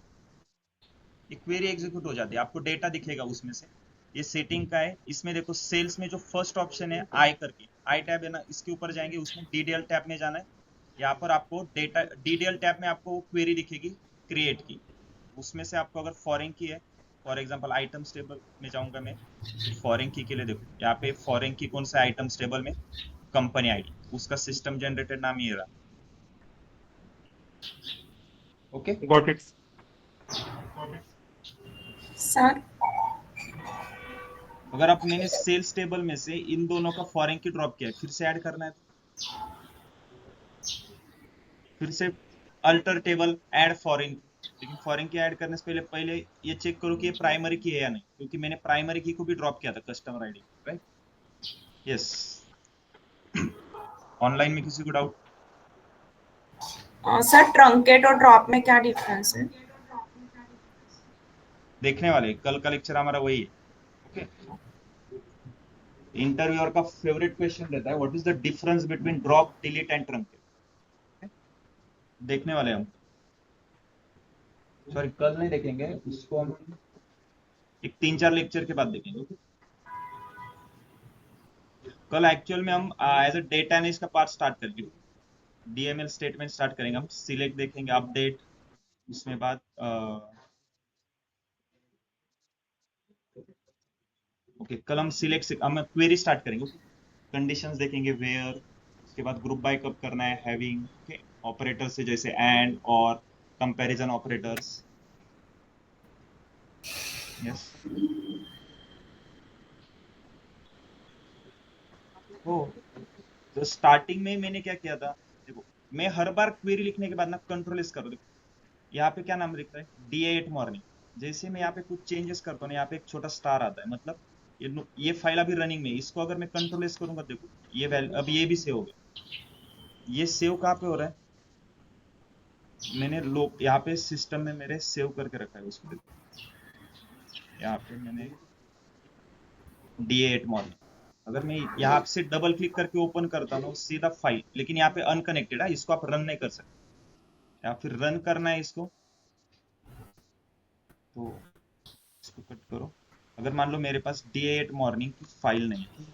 ये क्वेरी एग्जीक्यूट हो जाती है, आपको डेटा दिखेगा उसमें से। ये सेटिंग का है, इसमें देखो सेल्स में जो फर्स्ट ऑप्शन है आई करके, आई टैब है ना, इसके ऊपर जाएंगे, उसमें डीडीएल टैब में जाना है। यहाँ पर आपको डेटा, डीडीएल टैब में आपको क्वेरी दिखेगी क्रिएट की, उसमें से आपको अगर फॉरेन की है, फॉर एग्जांपल आइटम्स टेबल में जाऊंगा मैं, फॉरेन की के लिए देखो यहाँ पे फॉरेन की कौन सा आइटम्स टेबल में, कंपनी आईडी, उसका सिस्टम जनरेटेड नाम ये रहा। Okay, got it. सर अगर आप, मैंने सेल्स टेबल में से इन दोनों का फॉरेन की ड्रॉप किया, फिर से ऐड करना है, फिर से अल्टर टेबल ऐड फॉरेन, लेकिन फॉरेन की ऐड करने से पहले पहले ये चेक करो कि ये प्राइमरी की है या नहीं, क्योंकि मैंने प्राइमरी की को भी ड्रॉप किया था customer ID, right. Yes, online में किसी को डाउट? सर ट्रंकेट और ड्रॉप में क्या डिफरेंस है? देखने वाले, कल का लेक्चर हमारा वही है। ओके, इंटरव्यूअर का फेवरेट क्वेश्चन रहता है, what is the difference between drop, delete and truncate, देखने वाले हम। सॉरी, कल नहीं देखेंगे उसको, हम एक 3-4 लेक्चर के बाद देखेंगे। okay? कल एक्चुअल में हम एज अ डेटा एनालिस्ट का पार्ट स्टार्ट करेंगे, डीएमएल स्टेटमेंट स्टार्ट करेंगे हम, सिलेक्ट देखेंगे, अपडेट, उसमें बाद ओके, कल हम सिलेक्ट से हम क्वेरी स्टार्ट करेंगे, कंडीशंस देखेंगे, वेयर, उसके बाद ग्रुप बाय कब करना है, हैविंग, ओके, ऑपरेटर से जैसे एंड और कंपैरिजन ऑपरेटर्स। यस, ओ, तो स्टार्टिंग में मैंने क्या किया था, देखो मैं हर बार क्वेरी लिखने के बाद ना कंट्रोल एस करो, देखो यहाँ पे क्या नाम लिख रहा है, D8 मॉर्निंग। जैसे मैं यहाँ पे कुछ चेंजेस करता हूँ ना, यहाँ पे एक छोटा स्टार आता है, मतलब ये फाइल अभी रनिंग में है। इसको अगर मैं कंट्रोल एस करूंगा, देखो ये वैल्यू अब ये भी सेव हो गया। ये सेव कहाँ पे हो रहा है, मैंने लोग यहाँ पे सिस्टम में मेरे सेव करके रखा है, उसको देखो यहाँ पे मैंने D8 मॉर्निंग, अगर मैं यहाँ से डबल क्लिक करके ओपन करता हूँ सीधा फाइल, लेकिन यहाँ पे अनकनेक्टेड है, इसको आप रन नहीं कर सकते, या फिर रन करना है इसको, तो इसको कट करो। अगर मान लो मेरे पास D8 मॉर्निंग की फाइल नहीं है,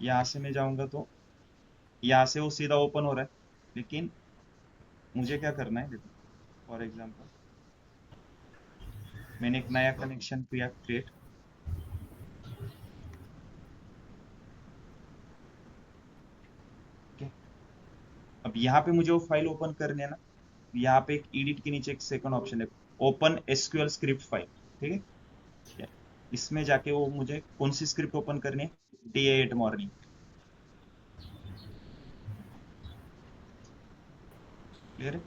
यहाँ से मैं जाऊंगा तो यहाँ से वो सीधा ओपन हो रहा है, लेकिन मुझे क्या करना है, देखो फॉर एग्जांपल मैंने एक नया कनेक्शन किया, क्रिएट, अब यहाँ पे मुझे वो फाइल ओपन करनी है ना, यहाँ पे एक एडिट के नीचे एक सेकंड ऑप्शन है, ओपन एसक्यूएल स्क्रिप्ट फाइल, ठीक है। इसमें जाके वो मुझे कौन सी स्क्रिप्ट ओपन करनी है, D8 मॉर्निंग, क्लियर है।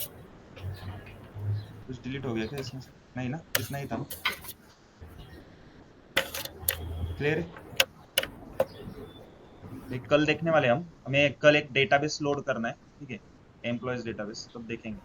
कुछ डिलीट हो गया क्या इसमें से? नहीं ना, इतना ही था ना। क्लियर है? देख, कल देखने वाले हमें कल एक डेटाबेस लोड करना है, ठीक है, एम्प्लॉयज डेटाबेस, तब देखेंगे।